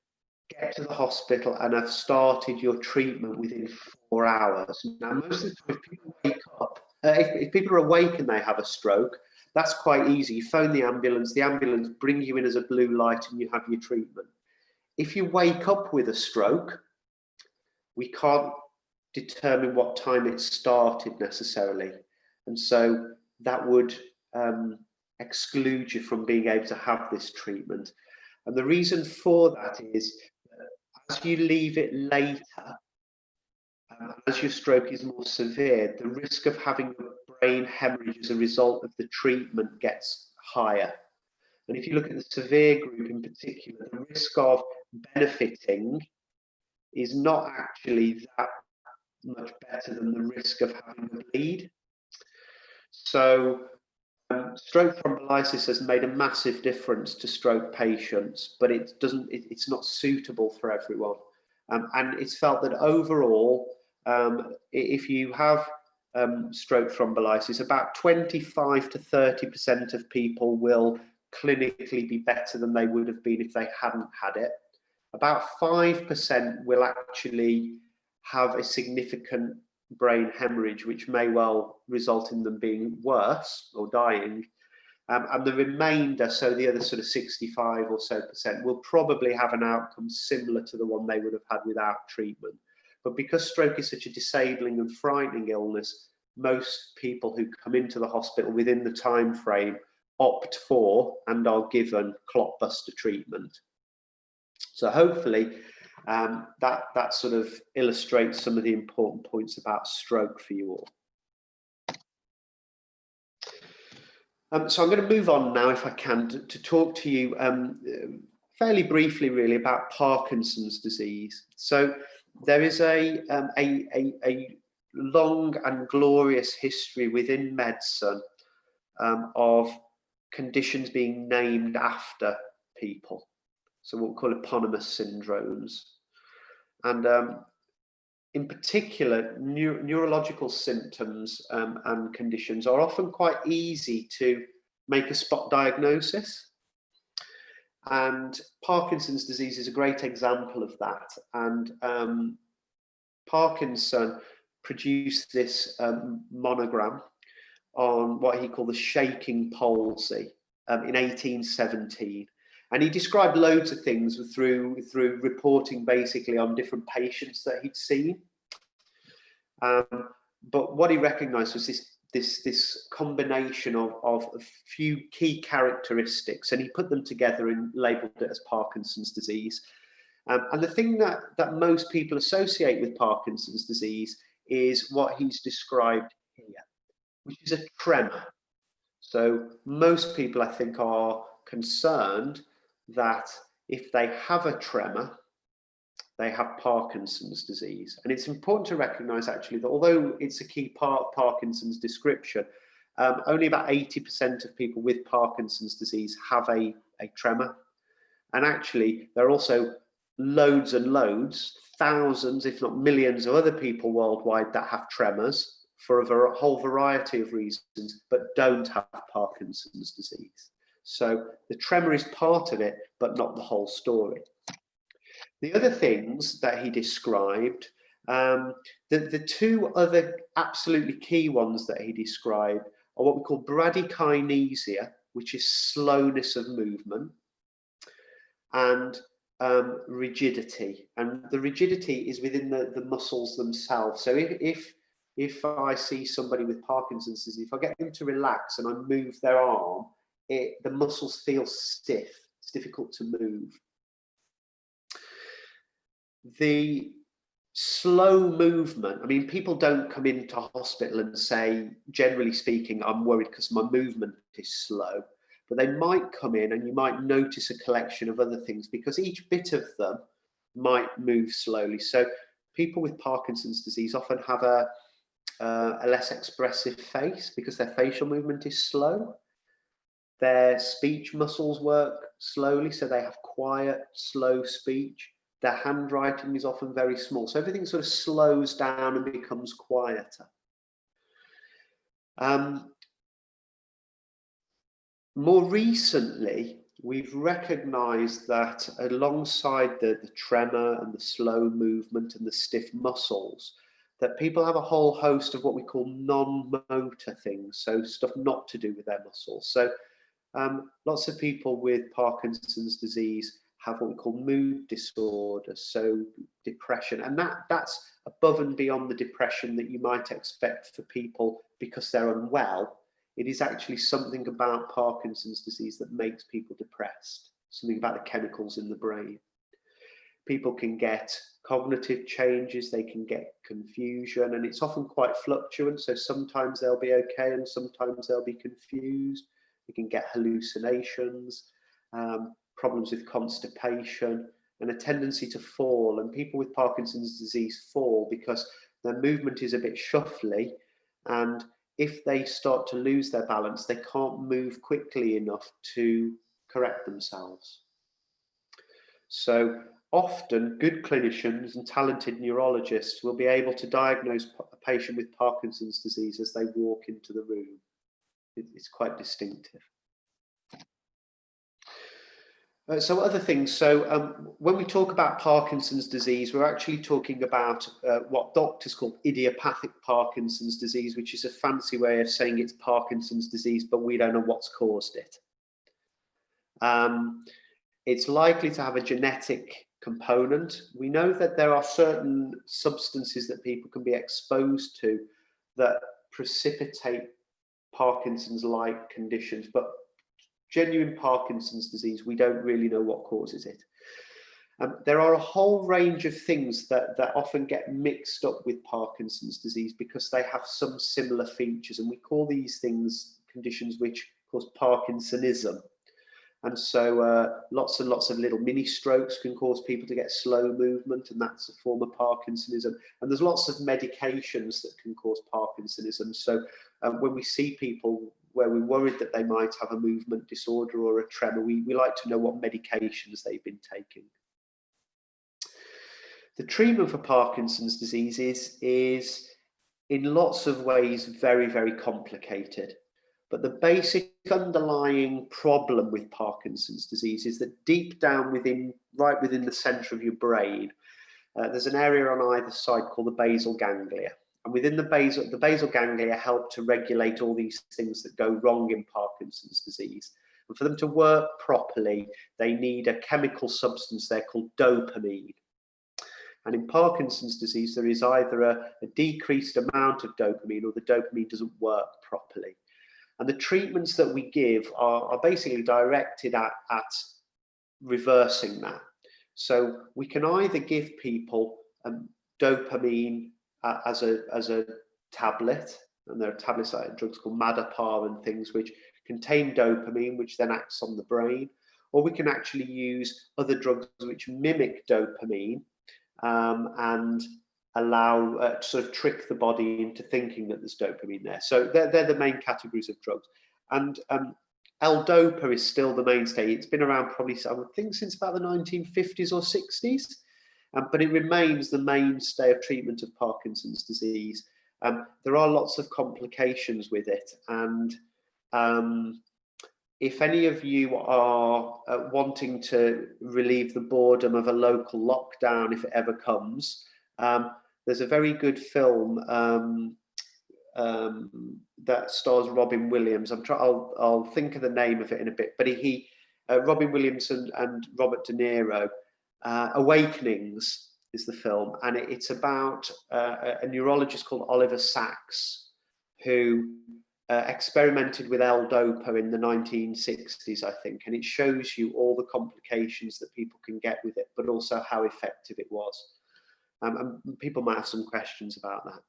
get to the hospital and have started your treatment within 4 hours. Now, most of the time, if people wake up, if people are awake and they have a stroke, that's quite easy. You phone the ambulance bring you in as a blue light, and you have your treatment. If you wake up with a stroke, we can't determine what time it started necessarily. And so that would exclude you from being able to have this treatment. And the reason for that is that as you leave it later, as your stroke is more severe, the risk of having a brain hemorrhage as a result of the treatment gets higher. And if you look at the severe group in particular, the risk of benefiting is not actually that much better than the risk of having a bleed. So stroke thrombolysis has made a massive difference to stroke patients, but it's not suitable for everyone. And it's felt that overall, if you have stroke thrombolysis, about 25 to 30% of people will clinically be better than they would have been if they hadn't had it. About 5% will actually have a significant brain hemorrhage, which may well result in them being worse or dying. And the remainder, so the other sort of 65 or so percent, will probably have an outcome similar to the one they would have had without treatment. But because stroke is such a disabling and frightening illness, most people who come into the hospital within the time frame opt for and are given clot buster treatment. So hopefully that sort of illustrates some of the important points about stroke for you all. So I'm going to move on now, if I can, to talk to you fairly briefly really about Parkinson's disease. So there is a long and glorious history within medicine of conditions being named after people. So what we call eponymous syndromes. And in particular, neurological symptoms and conditions are often quite easy to make a spot diagnosis. And Parkinson's disease is a great example of that. And Parkinson produced this monogram on what he called the shaking palsy in 1817. And he described loads of things through reporting basically on different patients that he'd seen. But what he recognized was this combination of a few key characteristics, and he put them together and labeled it as Parkinson's disease. And the thing that most people associate with Parkinson's disease is what he's described here, which is a tremor. So most people, I think, are concerned that if they have a tremor, they have Parkinson's disease. And it's important to recognize actually that although it's a key part of Parkinson's description, only about 80% of people with Parkinson's disease have a tremor. And actually, there are also loads and loads, thousands, if not millions of other people worldwide that have tremors for a whole variety of reasons, but don't have Parkinson's disease. So the tremor is part of it, but not the whole story. The other things that he described, the two other absolutely key ones that he described are what we call bradykinesia, which is slowness of movement, and rigidity. And the rigidity is within the muscles themselves. So if I see somebody with Parkinson's disease, if I get them to relax and I move their arm, the muscles feel stiff. It's difficult to move. The slow movement, I mean, people don't come into hospital and say, generally speaking, I'm worried because my movement is slow. But they might come in and you might notice a collection of other things because each bit of them might move slowly. So people with Parkinson's disease often have a less expressive face because their facial movement is slow. Their speech muscles work slowly, so they have quiet, slow speech. Their handwriting is often very small. So everything sort of slows down and becomes quieter. More recently, we've recognized that alongside the tremor and the slow movement and the stiff muscles, that people have a whole host of what we call non-motor things, so stuff not to do with their muscles. So lots of people with Parkinson's disease have what we call mood disorders, so depression, and that's above and beyond the depression that you might expect for people because they're unwell. It is actually something about Parkinson's disease that makes people depressed, something about the chemicals in the brain. People can get cognitive changes, they can get confusion, and it's often quite fluctuant, so sometimes they'll be okay and sometimes they'll be confused. They can get hallucinations, problems with constipation, and a tendency to fall. And people with Parkinson's disease fall because their movement is a bit shuffly, and if they start to lose their balance, they can't move quickly enough to correct themselves. So often good clinicians and talented neurologists will be able to diagnose a patient with Parkinson's disease as they walk into the room. It's quite distinctive. So other things, so when we talk about Parkinson's disease, we're actually talking about what doctors call idiopathic Parkinson's disease, which is a fancy way of saying it's Parkinson's disease, but we don't know what's caused it. It's likely to have a genetic component. We know that there are certain substances that people can be exposed to that precipitate Parkinson's-like conditions, but genuine Parkinson's disease, we don't really know what causes it. There are a whole range of things that often get mixed up with Parkinson's disease because they have some similar features, and we call these things conditions which cause Parkinsonism. And so lots and lots of little mini strokes can cause people to get slow movement, and that's a form of Parkinsonism. And there's lots of medications that can cause Parkinsonism. So when we see people where we're worried that they might have a movement disorder or a tremor, we like to know what medications they've been taking. The treatment for Parkinson's disease is in lots of ways very, very complicated. But the basic underlying problem with Parkinson's disease is that deep down right within the center of your brain, there's an area on either side called the basal ganglia. And within the basal ganglia help to regulate all these things that go wrong in Parkinson's disease. And for them to work properly, they need a chemical substance there called dopamine. And in Parkinson's disease, there is either a decreased amount of dopamine or the dopamine doesn't work properly. And the treatments that we give are basically directed at reversing that. So we can either give people dopamine as a tablet, and there are tablets like drugs called Madapar and things which contain dopamine, which then acts on the brain, or we can actually use other drugs which mimic dopamine and allow to sort of trick the body into thinking that there's dopamine there. So they're the main categories of drugs. And L-Dopa is still the mainstay. It's been around probably, I would think, since about the 1950s or 60s, but it remains the mainstay of treatment of Parkinson's disease. There are lots of complications with it, and if any of you are wanting to relieve the boredom of a local lockdown, if it ever comes, there's a very good film that stars Robin Williams. I'll think of the name of it in a bit, but Robin Williams and Robert De Niro. Awakenings is the film, and it's about a neurologist called Oliver Sacks, who experimented with L-Dopa in the 1960s, I think, and it shows you all the complications that people can get with it, but also how effective it was. And people might have some questions about that.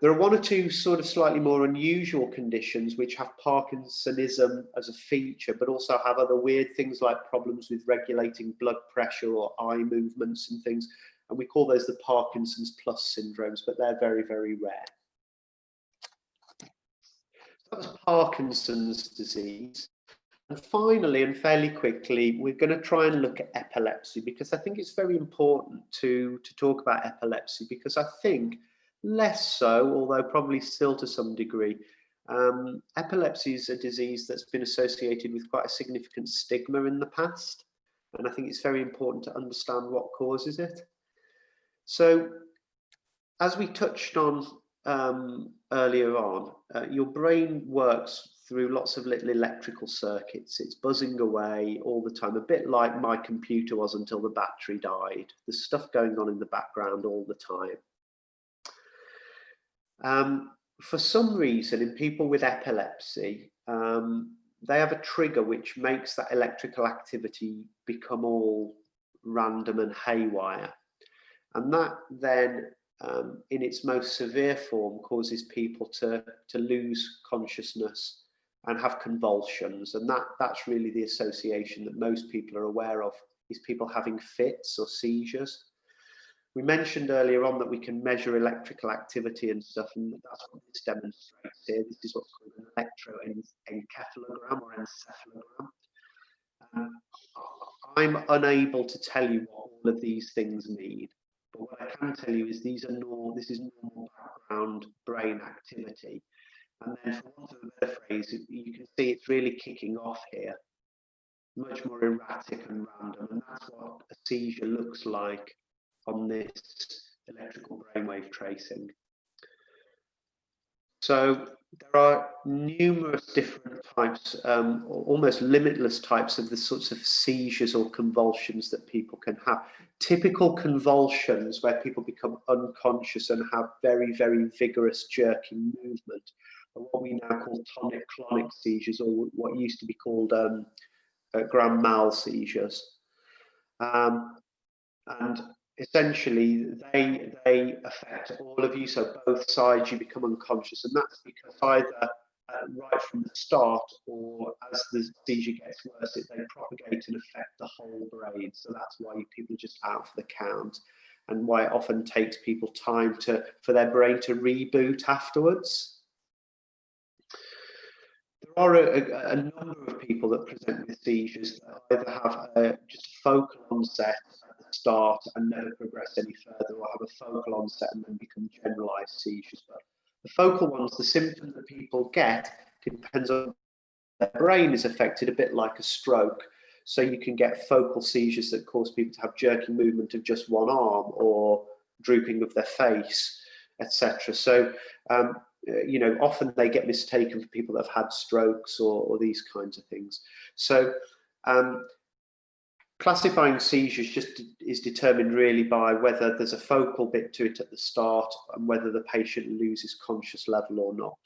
There are one or two sort of slightly more unusual conditions which have Parkinsonism as a feature, but also have other weird things like problems with regulating blood pressure or eye movements and things. And we call those the Parkinson's plus syndromes, but they're very, very rare. That was Parkinson's disease. And finally, and fairly quickly, we're going to try and look at epilepsy, because I think it's very important to talk about epilepsy, because I think less so, although probably still to some degree, epilepsy is a disease that's been associated with quite a significant stigma in the past. And I think it's very important to understand what causes it. So, as we touched on earlier on, your brain works through lots of little electrical circuits. It's buzzing away all the time, a bit like my computer was until the battery died. There's stuff going on in the background all the time. For some reason, in people with epilepsy, they have a trigger which makes that electrical activity become all random and haywire. And that then, in its most severe form, causes people to lose consciousness and have convulsions. And that's really the association that most people are aware of, is people having fits or seizures. We mentioned earlier on that we can measure electrical activity and stuff, and that's what this demonstrates here. This is what's called an electroencephalogram or encephalogram. I'm unable to tell you what all of these things mean, but what I can tell you is this is normal background brain activity. And then, for want of a better phrase, you can see it's really kicking off here, much more erratic and random, and that's what a seizure looks like on this electrical brainwave tracing. So there are numerous different types, almost limitless types of the sorts of seizures or convulsions that people can have. Typical convulsions where people become unconscious and have very, very vigorous jerking movement are what we now call tonic-clonic seizures, or what used to be called grand mal seizures. And essentially they affect all of you, so both sides you become unconscious, and that's because either right from the start, or as the seizure gets worse, they propagate and affect the whole brain. So that's why people are just out for the count, and why it often takes people time for their brain to reboot afterwards. There are a number of people that present with seizures that either have just a focal onset at the start and never progress any further, or have a focal onset and then become generalized seizures. But the focal ones, the symptom that people get depends on their brain is affected, a bit like a stroke. So you can get focal seizures that cause people to have jerky movement of just one arm, or drooping of their face, etc. So you know, often they get mistaken for people that have had strokes or these kinds of things. So classifying seizures just is determined really by whether there's a focal bit to it at the start and whether the patient loses conscious level or not.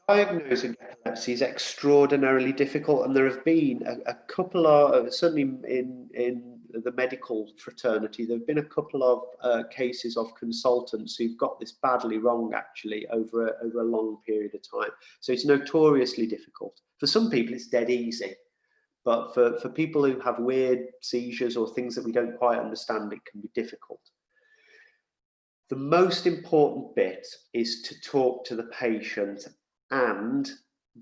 Diagnosing epilepsy is extraordinarily difficult, and there have been a couple of, certainly in the medical fraternity, there have been a couple of cases of consultants who've got this badly wrong, actually, over a long period of time. So it's notoriously difficult. For some people, it's dead easy. But for people who have weird seizures or things that we don't quite understand, it can be difficult. The most important bit is to talk to the patient and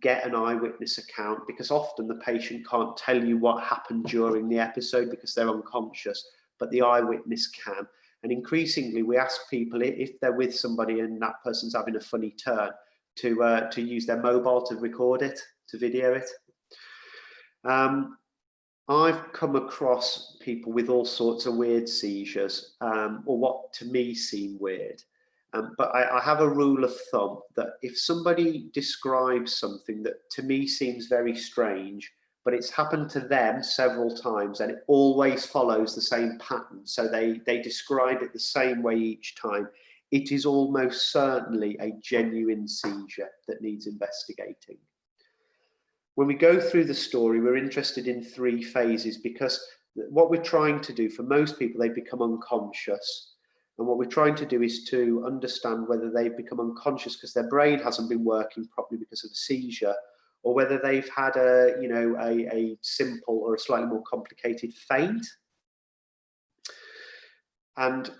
get an eyewitness account, because often the patient can't tell you what happened during the episode because they're unconscious, but the eyewitness can. And increasingly, we ask people, if they're with somebody and that person's having a funny turn, to use their mobile to record it, to video it. I've come across people with all sorts of weird seizures, or what to me seem weird. But I have a rule of thumb that if somebody describes something that to me seems very strange, but it's happened to them several times and it always follows the same pattern, so they describe it the same way each time, it is almost certainly a genuine seizure that needs investigating. When we go through the story, we're interested in 3 phases, because what we're trying to do, for most people, they become unconscious. And what we're trying to do is to understand whether they've become unconscious because their brain hasn't been working properly because of a seizure, or whether they've had a simple or a slightly more complicated faint. And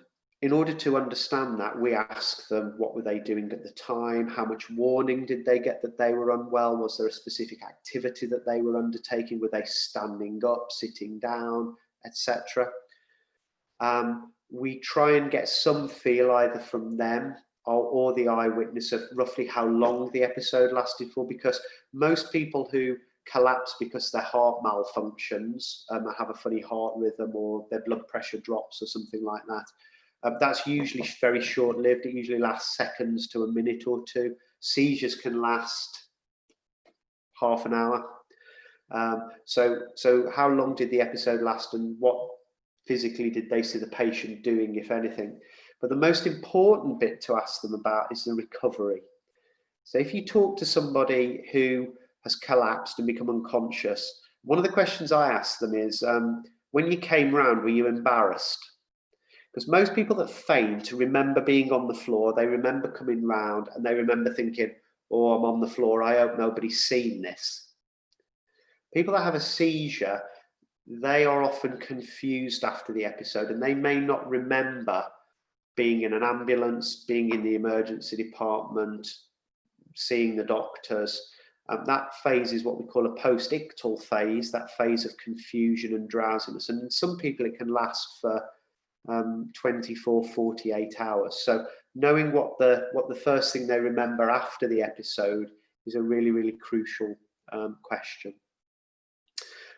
in order to understand that, we ask them, what were they doing at the time? How much warning did they get that they were unwell? Was there a specific activity that they were undertaking? Were they standing up, sitting down, etc.? We try and get some feel either from them or the eyewitness of roughly how long the episode lasted for, because most people who collapse because their heart malfunctions, have a funny heart rhythm, or their blood pressure drops or something like that, that's usually very short-lived. It usually lasts seconds to a minute or two. Seizures can last half an hour. So how long did the episode last, and what physically did they see the patient doing, if anything? But the most important bit to ask them about is the recovery. So if you talk to somebody who has collapsed and become unconscious, one of the questions I ask them is, when you came round, were you embarrassed? Because most people that faint remember being on the floor, they remember coming round, and they remember thinking, oh, I'm on the floor, I hope nobody's seen this. People that have a seizure, they are often confused after the episode, and they may not remember being in an ambulance, being in the emergency department, seeing the doctors. That phase is what we call a post-ictal phase, that phase of confusion and drowsiness. And in some people, it can last for 24, 48 hours. So knowing what the first thing they remember after the episode is a really, really crucial question.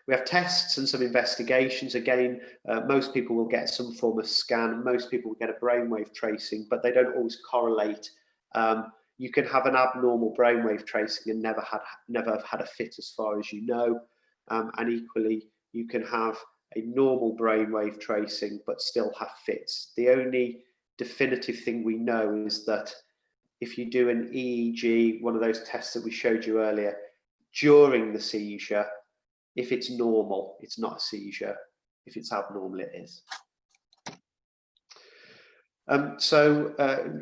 We have tests and some investigations. Again, most people will get some form of scan. Most people will get a brainwave tracing, but they don't always correlate. You can have an abnormal brainwave tracing and never have had a fit, as far as you know. And equally, you can have a normal brainwave tracing but still have fits. The only definitive thing we know is that if you do an EEG, one of those tests that we showed you earlier, during the seizure, if it's normal, it's not a seizure. If it's abnormal, it is.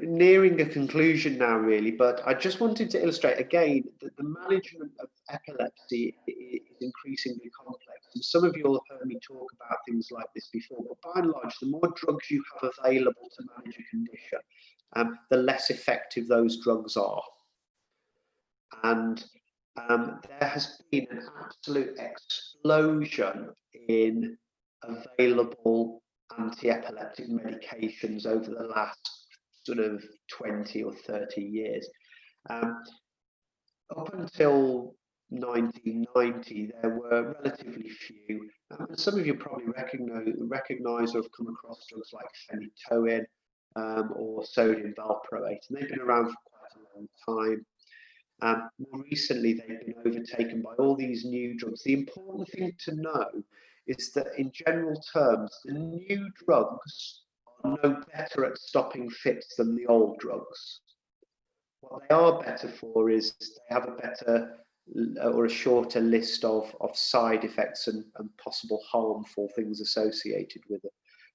Nearing a conclusion now, really, but I just wanted to illustrate again that the management of epilepsy is increasingly complex. And some of you will have heard me talk about things like this before, but by and large, the more drugs you have available to manage a condition, the less effective those drugs are. And there has been an absolute explosion in available anti-epileptic medications over the last sort of 20 or 30 years. Up until 1990, there were relatively few. Some of you probably recognize or have come across drugs like phenytoin or sodium valproate, and they've been around for quite a long time. More recently, they've been overtaken by all these new drugs. The important thing to know is that in general terms, the new drugs are no better at stopping fits than the old drugs. What they are better for is they have a better or a shorter list of side effects and possible harmful things associated with it.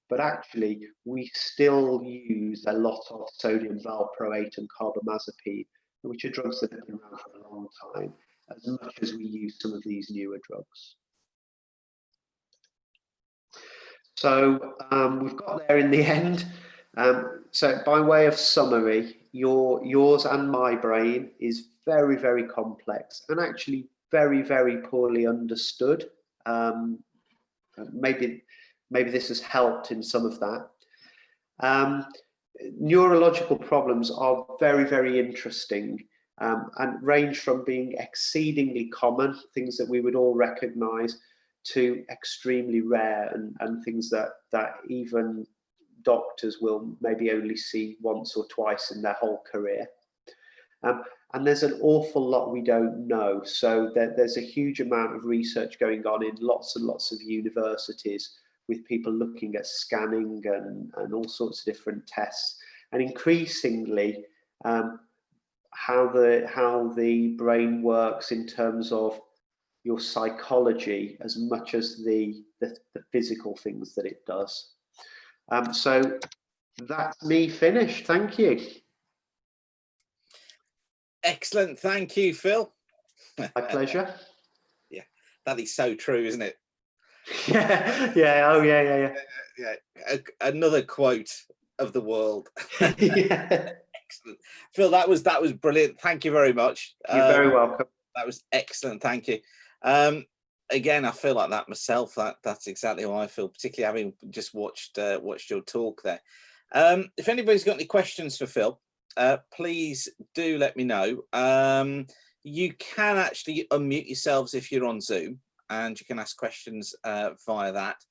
But actually, we still use a lot of sodium valproate and carbamazepine, which are drugs that have been around for a long time, as much as we use some of these newer drugs. So we've got there in the end. So by way of summary, yours and my brain is very, very complex and actually very, very poorly understood. Maybe this has helped in some of that. Neurological problems are very, very interesting and range from being exceedingly common, things that we would all recognize, to extremely rare and things that even doctors will maybe only see once or twice in their whole career. And there's an awful lot we don't know. So there's a huge amount of research going on in lots and lots of universities with people looking at scanning and all sorts of different tests. And increasingly, how the brain works in terms of your psychology as much as the physical things that it does. So that's me finished. Thank you. Excellent. Thank you, Phil. My pleasure. Yeah, that is so true, isn't it? Yeah. Oh, yeah. Another quote of the world. Yeah. Excellent. Phil, that was brilliant. Thank you very much. You're very welcome. That was excellent. Thank you. Again, I feel like that myself. That's exactly how I feel, particularly having just watched your talk there. If anybody's got any questions for Phil, please do let me know. You can actually unmute yourselves if you're on Zoom, and you can ask questions via that.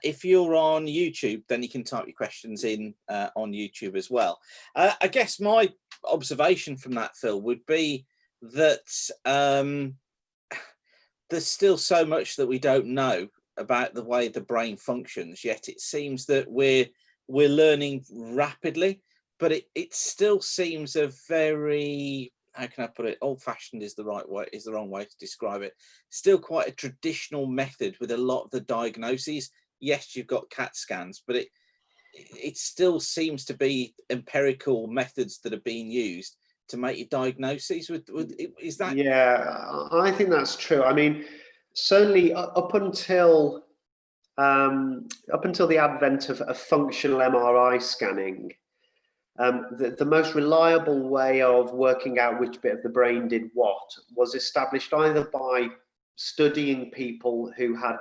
If you're on YouTube, then you can type your questions in on YouTube as well. I guess my observation from that, Phil, would be that there's still so much that we don't know about the way the brain functions, yet it seems that we're learning rapidly, but it still seems a very, how can I put it, old-fashioned is the wrong way to describe it. Still quite a traditional method with a lot of the diagnoses. Yes, you've got CAT scans, but it still seems to be empirical methods that are being used to make your diagnoses. Is that? Yeah, I think that's true. I mean, certainly up until the advent of functional MRI scanning, the most reliable way of working out which bit of the brain did what was established either by studying people who had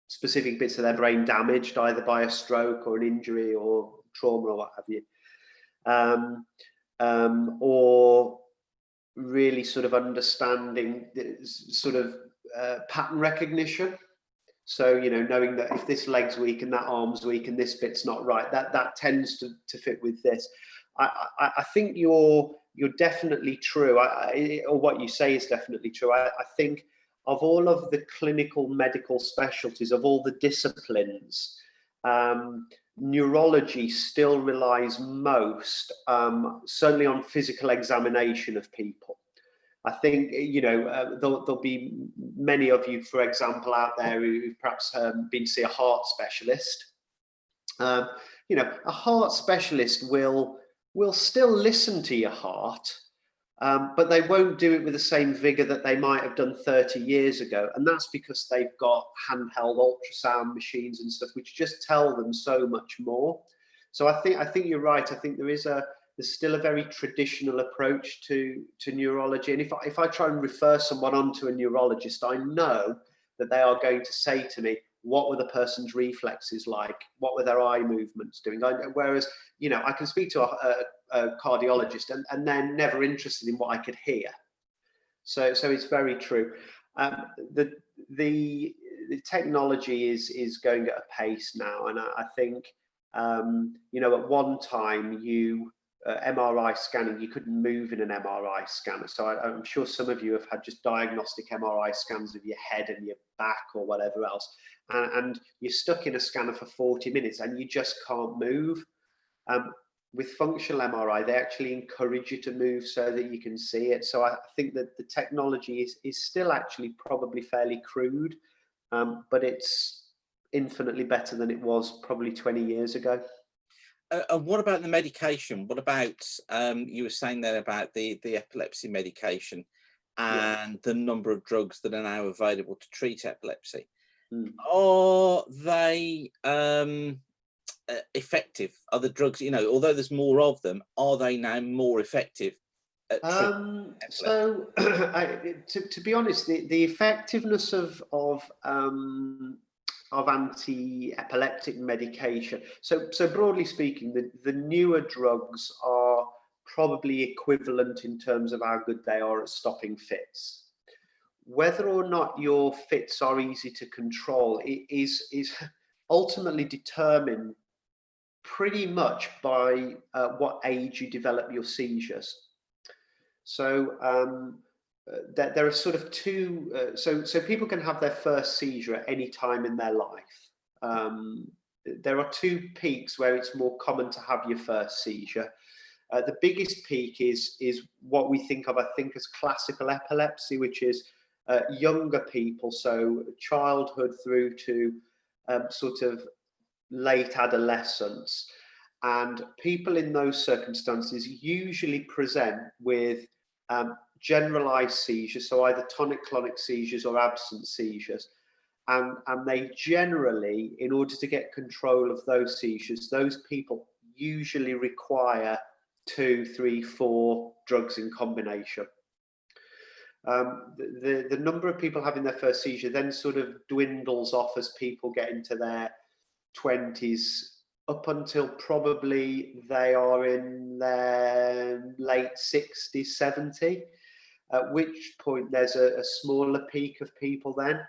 specific bits of their brain damaged, either by a stroke or an injury or trauma or what have you, or really sort of understanding sort of pattern recognition. So, knowing that if this leg's weak and that arm's weak and this bit's not right, that tends to fit with this. I think you're definitely true, or what you say is definitely true. I think of all of the clinical medical specialties, of all the disciplines, neurology still relies most, certainly on physical examination of people. I think, there'll be many of you, for example, out there who've perhaps been to see a heart specialist. you know, a heart specialist will still listen to your heart, but they won't do it with the same vigor that they might have done 30 years ago. And that's because they've got handheld ultrasound machines and stuff, which just tell them so much more. So I think you're right. I think there's still a very traditional approach to neurology. And if I try and refer someone on to a neurologist, I know that they are going to say to me, what were the person's reflexes like? What were their eye movements doing? Whereas, you know, I can speak to a cardiologist and they're never interested in what I could hear. So it's very true. The technology is going at a pace now, and I think you know, at one time MRI scanning, you couldn't move in an MRI scanner. So I'm sure some of you have had just diagnostic MRI scans of your head and your back or whatever else, and you're stuck in a scanner for 40 minutes and you just can't move. With functional MRI, they actually encourage you to move so that you can see it. So I think that the technology is still actually probably fairly crude, but it's infinitely better than it was probably 20 years ago. And what about the medication? What about, you were saying there about the epilepsy medication and the number of drugs that are now available to treat epilepsy? Are they effective? Are the drugs, you know, although there's more of them, are they now more effective at treating epilepsy? So to be honest, the effectiveness of anti-epileptic medication. So broadly speaking, the newer drugs are probably equivalent in terms of how good they are at stopping fits. Whether or not your fits are easy to control is ultimately determined pretty much by what age you develop your seizures. So there are sort of two, so people can have their first seizure at any time in their life. There are two peaks where it's more common to have your first seizure. The biggest peak is what we think of, I think, as classical epilepsy, which is younger people, so childhood through to sort of late adolescence. And people in those circumstances usually present with generalized seizures, so either tonic-clonic seizures or absent seizures. And they generally, in order to get control of those seizures, those people usually require 2, 3, 4 drugs in combination. The number of people having their first seizure then sort of dwindles off as people get into their 20s, up until probably they are in their late 60s, 70, at which point there's a smaller peak of people then.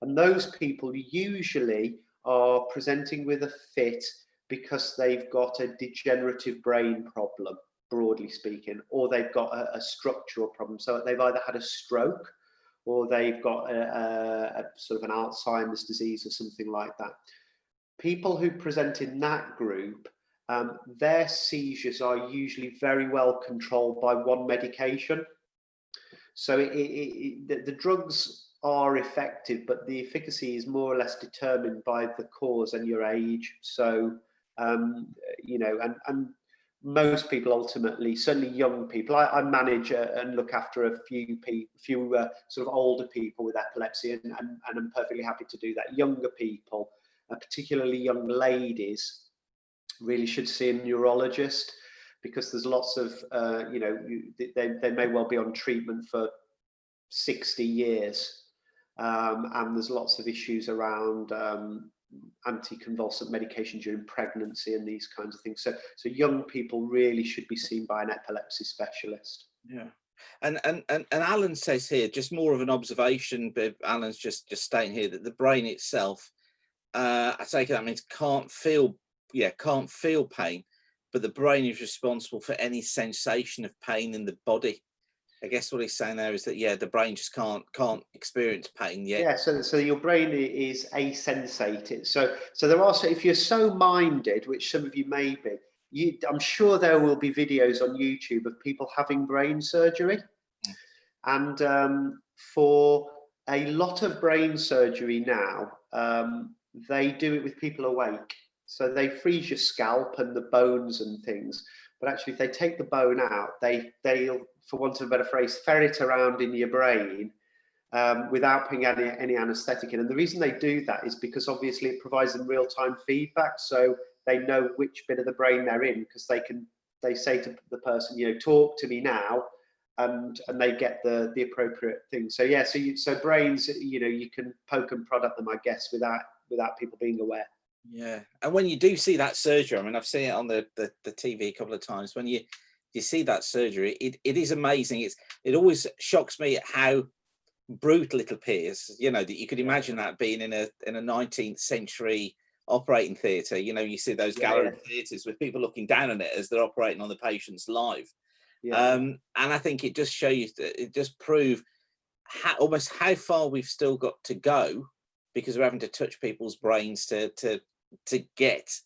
And those people usually are presenting with a fit because they've got a degenerative brain problem, broadly speaking, or they've got a structural problem. So they've either had a stroke or they've got a sort of an Alzheimer's disease or something like that. People who present in that group, their seizures are usually very well controlled by one medication. So the drugs are effective, but the efficacy is more or less determined by the cause and your age. So, you know, and most people ultimately, certainly young people, I manage and look after a few sort of older people with epilepsy, and I'm perfectly happy to do that. Younger people, particularly young ladies, really should see a neurologist, because there's lots of, you know, they may well be on treatment for 60 years. And there's lots of issues around anticonvulsant medication during pregnancy and these kinds of things. So young people really should be seen by an epilepsy specialist. Yeah. And Alan says here, just more of an observation, but Alan's just stating here that the brain itself, I take it that means can't feel pain, but the brain is responsible for any sensation of pain in the body. I guess what he's saying there is that, yeah, the brain just can't experience pain yet. Yeah, so your brain is asensated. So there are, so if you're so minded, which some of you may be, I'm sure there will be videos on YouTube of people having brain surgery. And for a lot of brain surgery now, they do it with people awake. So they freeze your scalp and the bones and things. But actually, if they take the bone out, they'll, for want of a better phrase, ferret around in your brain without putting any anaesthetic in. And the reason they do that is because obviously it provides them real-time feedback, so they know which bit of the brain they're in, because they say to the person, you know, talk to me now, and they get the appropriate thing. So yeah, so brains, you know, you can poke and prod at them, I guess, without people being aware. Yeah, and when you do see that surgery, I mean, I've seen it on the TV a couple of times. When you see that surgery, it is amazing. It always shocks me at how brutal it appears. You know, that you could imagine that being in a 19th century operating theatre. You know, you see those gallery theatres with people looking down on it as they're operating on the patients live. And I think it just shows that it just proves almost how far we've still got to go, because we're having to touch people's brains to get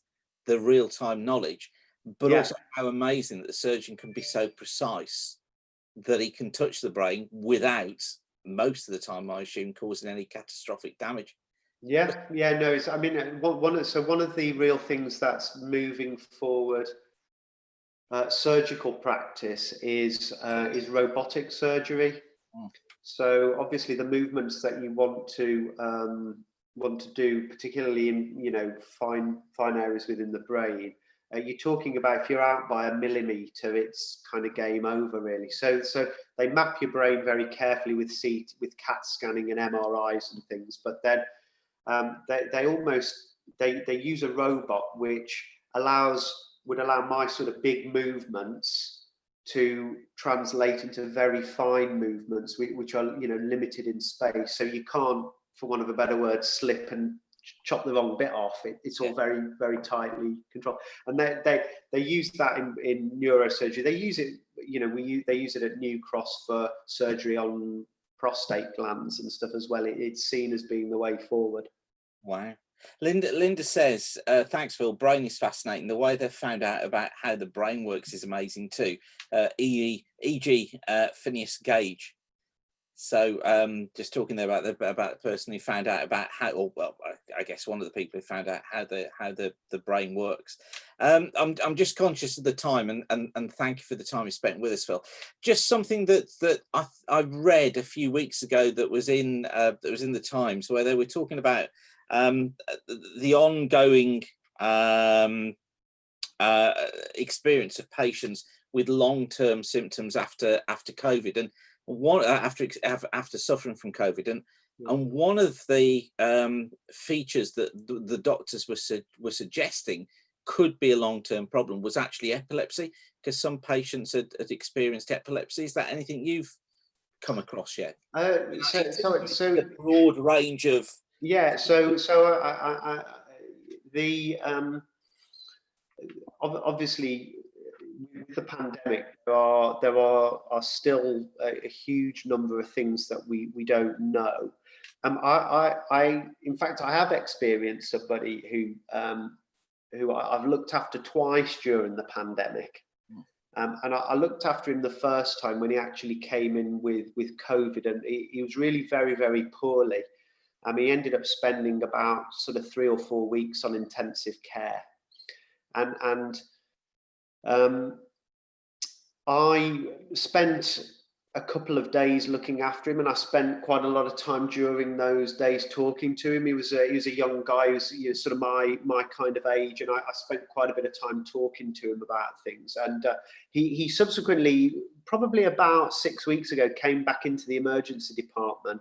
the real-time knowledge, but also how amazing that the surgeon can be so precise that he can touch the brain without, most of the time, I assume, causing any catastrophic damage. No, it's, I mean, one of the real things that's moving forward surgical practice is robotic surgery. So obviously the movements that you want to do, particularly in, you know, fine areas within the brain, you're talking about, if you're out by a millimeter, it's kind of game over, really. So they map your brain very carefully with CAT scanning and MRIs and things, but then they use a robot which would allow my sort of big movements to translate into very fine movements, which are, you know, limited in space. So you can't, for want of a better word, slip and chop the wrong bit off. It's all very, very tightly controlled. And they use that in neurosurgery. They use it, you know, they use it at New Cross for surgery on prostate glands and stuff as well. It's seen as being the way forward. Wow. Linda says, thanks, Phil. Brain is fascinating. The way they've found out about how the brain works is amazing too. E.g. Phineas Gage. So just talking there about the person who found out about how, or well, I guess one of the people who found out how the brain works. I'm just conscious of the time, and thank you for the time you spent with us, Phil. Just something that I read a few weeks ago that was in the Times, where they were talking about the ongoing experience of patients with long-term symptoms after COVID, and after suffering from COVID, and one of the features that the doctors were suggesting could be a long-term problem was actually epilepsy, because some patients had experienced epilepsy. Is that anything you've come across yet? So a broad range of obviously with the pandemic, there are still a huge number of things that we don't know. In fact, I have experienced somebody who I've looked after twice during the pandemic. And I looked after him the first time when he actually came in with COVID, and he was really very, very poorly. He ended up spending about sort of 3 or 4 weeks on intensive care. And I spent a couple of days looking after him, and I spent quite a lot of time during those days talking to him. He was a young guy who was, you know, sort of my kind of age, and I spent quite a bit of time talking to him about things. And he subsequently, probably about 6 weeks ago, came back into the emergency department,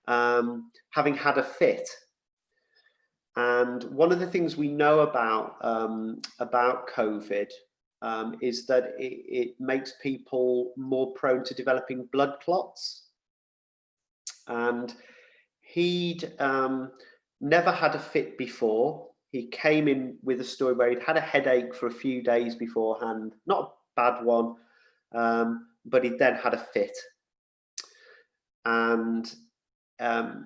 having had a fit. And one of the things we know about COVID is that it makes people more prone to developing blood clots. And he'd never had a fit before. He came in with a story where he'd had a headache for a few days beforehand, not a bad one, but he then had a fit. And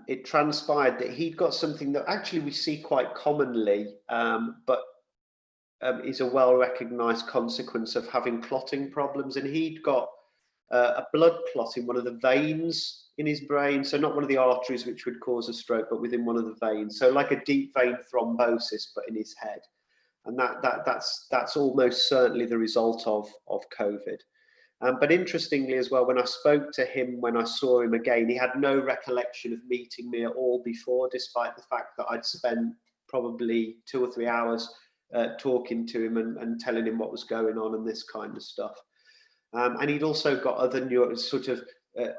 it transpired that he'd got something that actually we see quite commonly, but is a well-recognized consequence of having clotting problems. And he'd got a blood clot in one of the veins in his brain. So not one of the arteries which would cause a stroke, but within one of the veins. So like a deep vein thrombosis, but in his head. And that's almost certainly the result of COVID. But interestingly as well, when I spoke to him, when I saw him again, he had no recollection of meeting me at all before, despite the fact that I'd spent probably 2 or 3 hours talking to him and telling him what was going on and this kind of stuff. And he'd also got other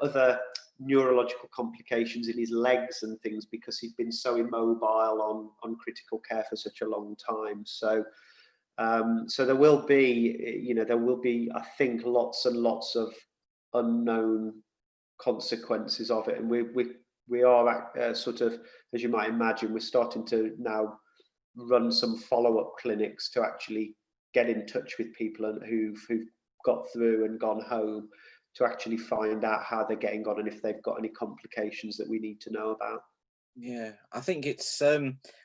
other neurological complications in his legs and things because he'd been so immobile on critical care for such a long time. So so there will be, I think, lots and lots of unknown consequences of it, and we are sort of, as you might imagine, we're starting to now run some follow-up clinics to actually get in touch with people who've got through and gone home, to actually find out how they're getting on and if they've got any complications that we need to know about. Yeah, I think it's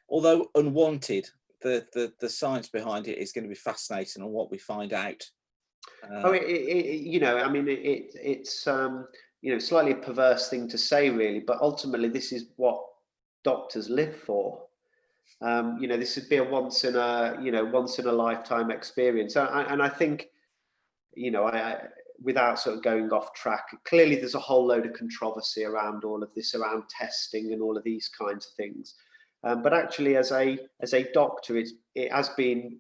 although unwanted, the science behind it is going to be fascinating on what we find out. It's slightly a perverse thing to say, really, but ultimately this is what doctors live for. This would be a once in a lifetime experience, and I think, without sort of going off track, clearly there's a whole load of controversy around all of this, around testing and all of these kinds of things. But actually, as a doctor, it has been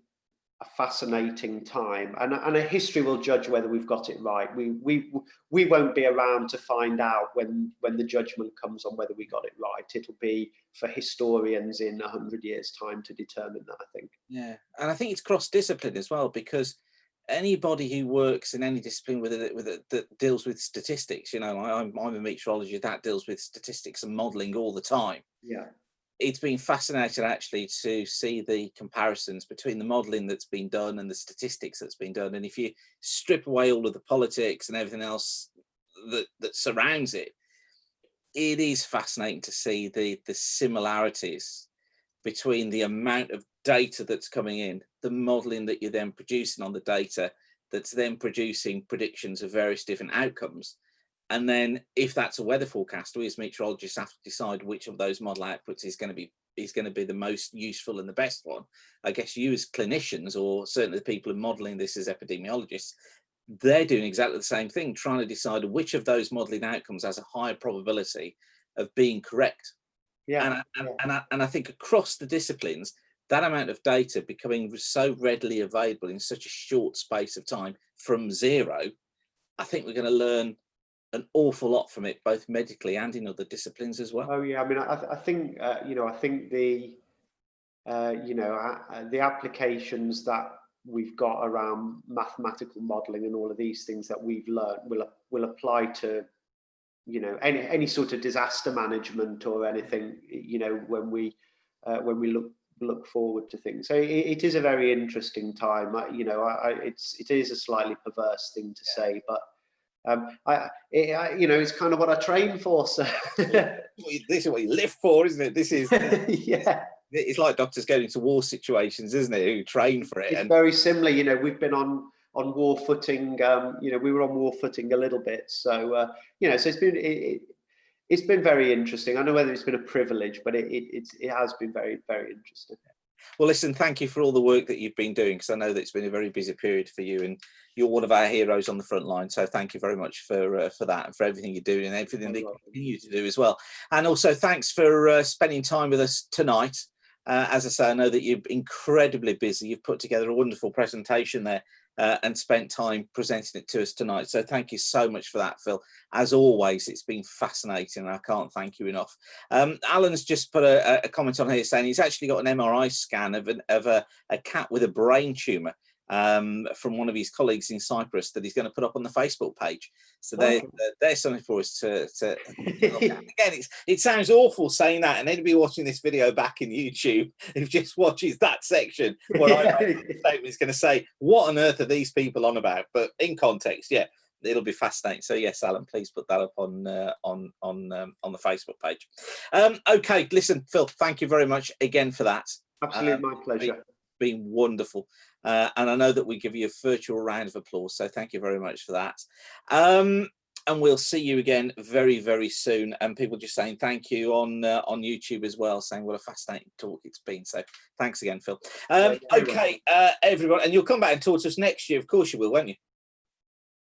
a fascinating time, and a history will judge whether we've got it right. We won't be around to find out when the judgment comes on whether we got it right. It'll be for historians in 100 years' time to determine that, I think. Yeah, and I think it's cross-discipline as well, because anybody who works in any discipline that deals with statistics, I'm a meteorologist that deals with statistics and modelling all the time. Yeah. It's been fascinating actually to see the comparisons between the modelling that's been done and the statistics that's been done. And if you strip away all of the politics and everything else that surrounds it, it is fascinating to see the similarities between the amount of data that's coming in, the modelling that you're then producing on the data that's then producing predictions of various different outcomes. And then if that's a weather forecast, we as meteorologists have to decide which of those model outputs is going to be the most useful and the best one. I guess you as clinicians, or certainly the people modelling this as epidemiologists, they're doing exactly the same thing, trying to decide which of those modelling outcomes has a higher probability of being correct. Yeah. And I think across the disciplines, that amount of data becoming so readily available in such a short space of time from zero, I think we're going to learn an awful lot from it, both medically and in other disciplines as well. Oh yeah, I mean, I think the applications that we've got around mathematical modelling and all of these things that we've learned will apply to any sort of disaster management or anything, when we look forward to things. So it is a very interesting time. It is a slightly perverse thing to say, but it's kind of what I train for. So this is what you live for, isn't it? This is yeah. It's like doctors going into war situations, isn't it? Who train for it. It's very similar. We've been on war footing. We were on war footing a little bit. So so it's been very interesting. I know whether it's been a privilege, but it has been very, very interesting. Well, listen, thank you for all the work that you've been doing, because I know that it's been a very busy period for you, and you're one of our heroes on the front line. So thank you very much for that, and for everything you're doing and everything that you continue to do as well. And also thanks for spending time with us tonight. As I say, I know that you're incredibly busy. You've put together a wonderful presentation there and spent time presenting it to us tonight. So thank you so much for that, Phil. As always, it's been fascinating, and I can't thank you enough. Alan's just put a comment on here saying he's actually got an MRI scan of a cat with a brain tumour from one of his colleagues in Cyprus that he's going to put up on the Facebook page. So there's something for us to again, it sounds awful saying that, and anybody watching this video back in YouTube who just watches that section, what I was going to say, what on earth are these people on about? But in context, yeah, it'll be fascinating. So yes, Alan, please put that up on the Facebook page. Okay, listen, Phil, thank you very much again for that. Absolutely, my pleasure. been wonderful. And I know that we give you a virtual round of applause. So thank you very much for that. And we'll see you again very, very soon. And people just saying thank you on YouTube as well, saying what a fascinating talk it's been. So thanks again, Phil. Okay, everyone. And you'll come back and talk to us next year. Of course you will, won't you?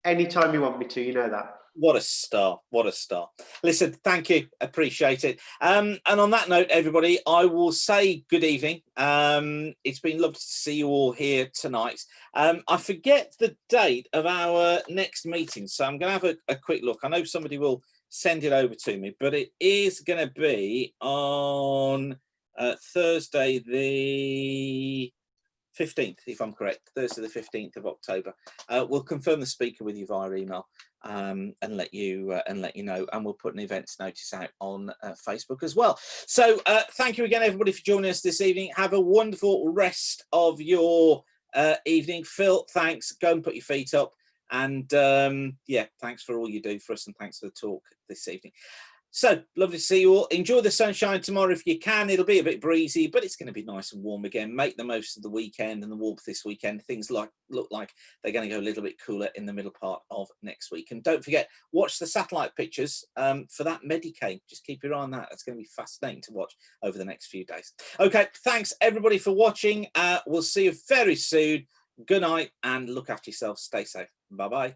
Anytime you want me to, you know that. What a star. What a star. Listen, thank you. Appreciate it. And on that note, everybody, I will say good evening. It's been lovely to see you all here tonight. I forget the date of our next meeting, so I'm going to have a quick look. I know somebody will send it over to me, but it is going to be on Thursday, the 15th, if I'm correct, Thursday the 15th of October. We'll confirm the speaker with you via email and let you know, and we'll put an events notice out on Facebook as well. So thank you again, everybody, for joining us this evening. Have a wonderful rest of your evening. Phil, thanks. Go and put your feet up. And yeah, thanks for all you do for us, and thanks for the talk this evening. So lovely to see you all. Enjoy the sunshine tomorrow if you can. It'll be a bit breezy, but it's going to be nice and warm again. Make the most of the weekend and the warmth this weekend. Things look like they're going to go a little bit cooler in the middle part of next week. And don't forget, watch the satellite pictures for that Medicaid. Just keep your eye on that. It's going to be fascinating to watch over the next few days. Okay, thanks everybody for watching. We'll see you very soon. Good night and look after yourself. Stay safe. Bye-bye.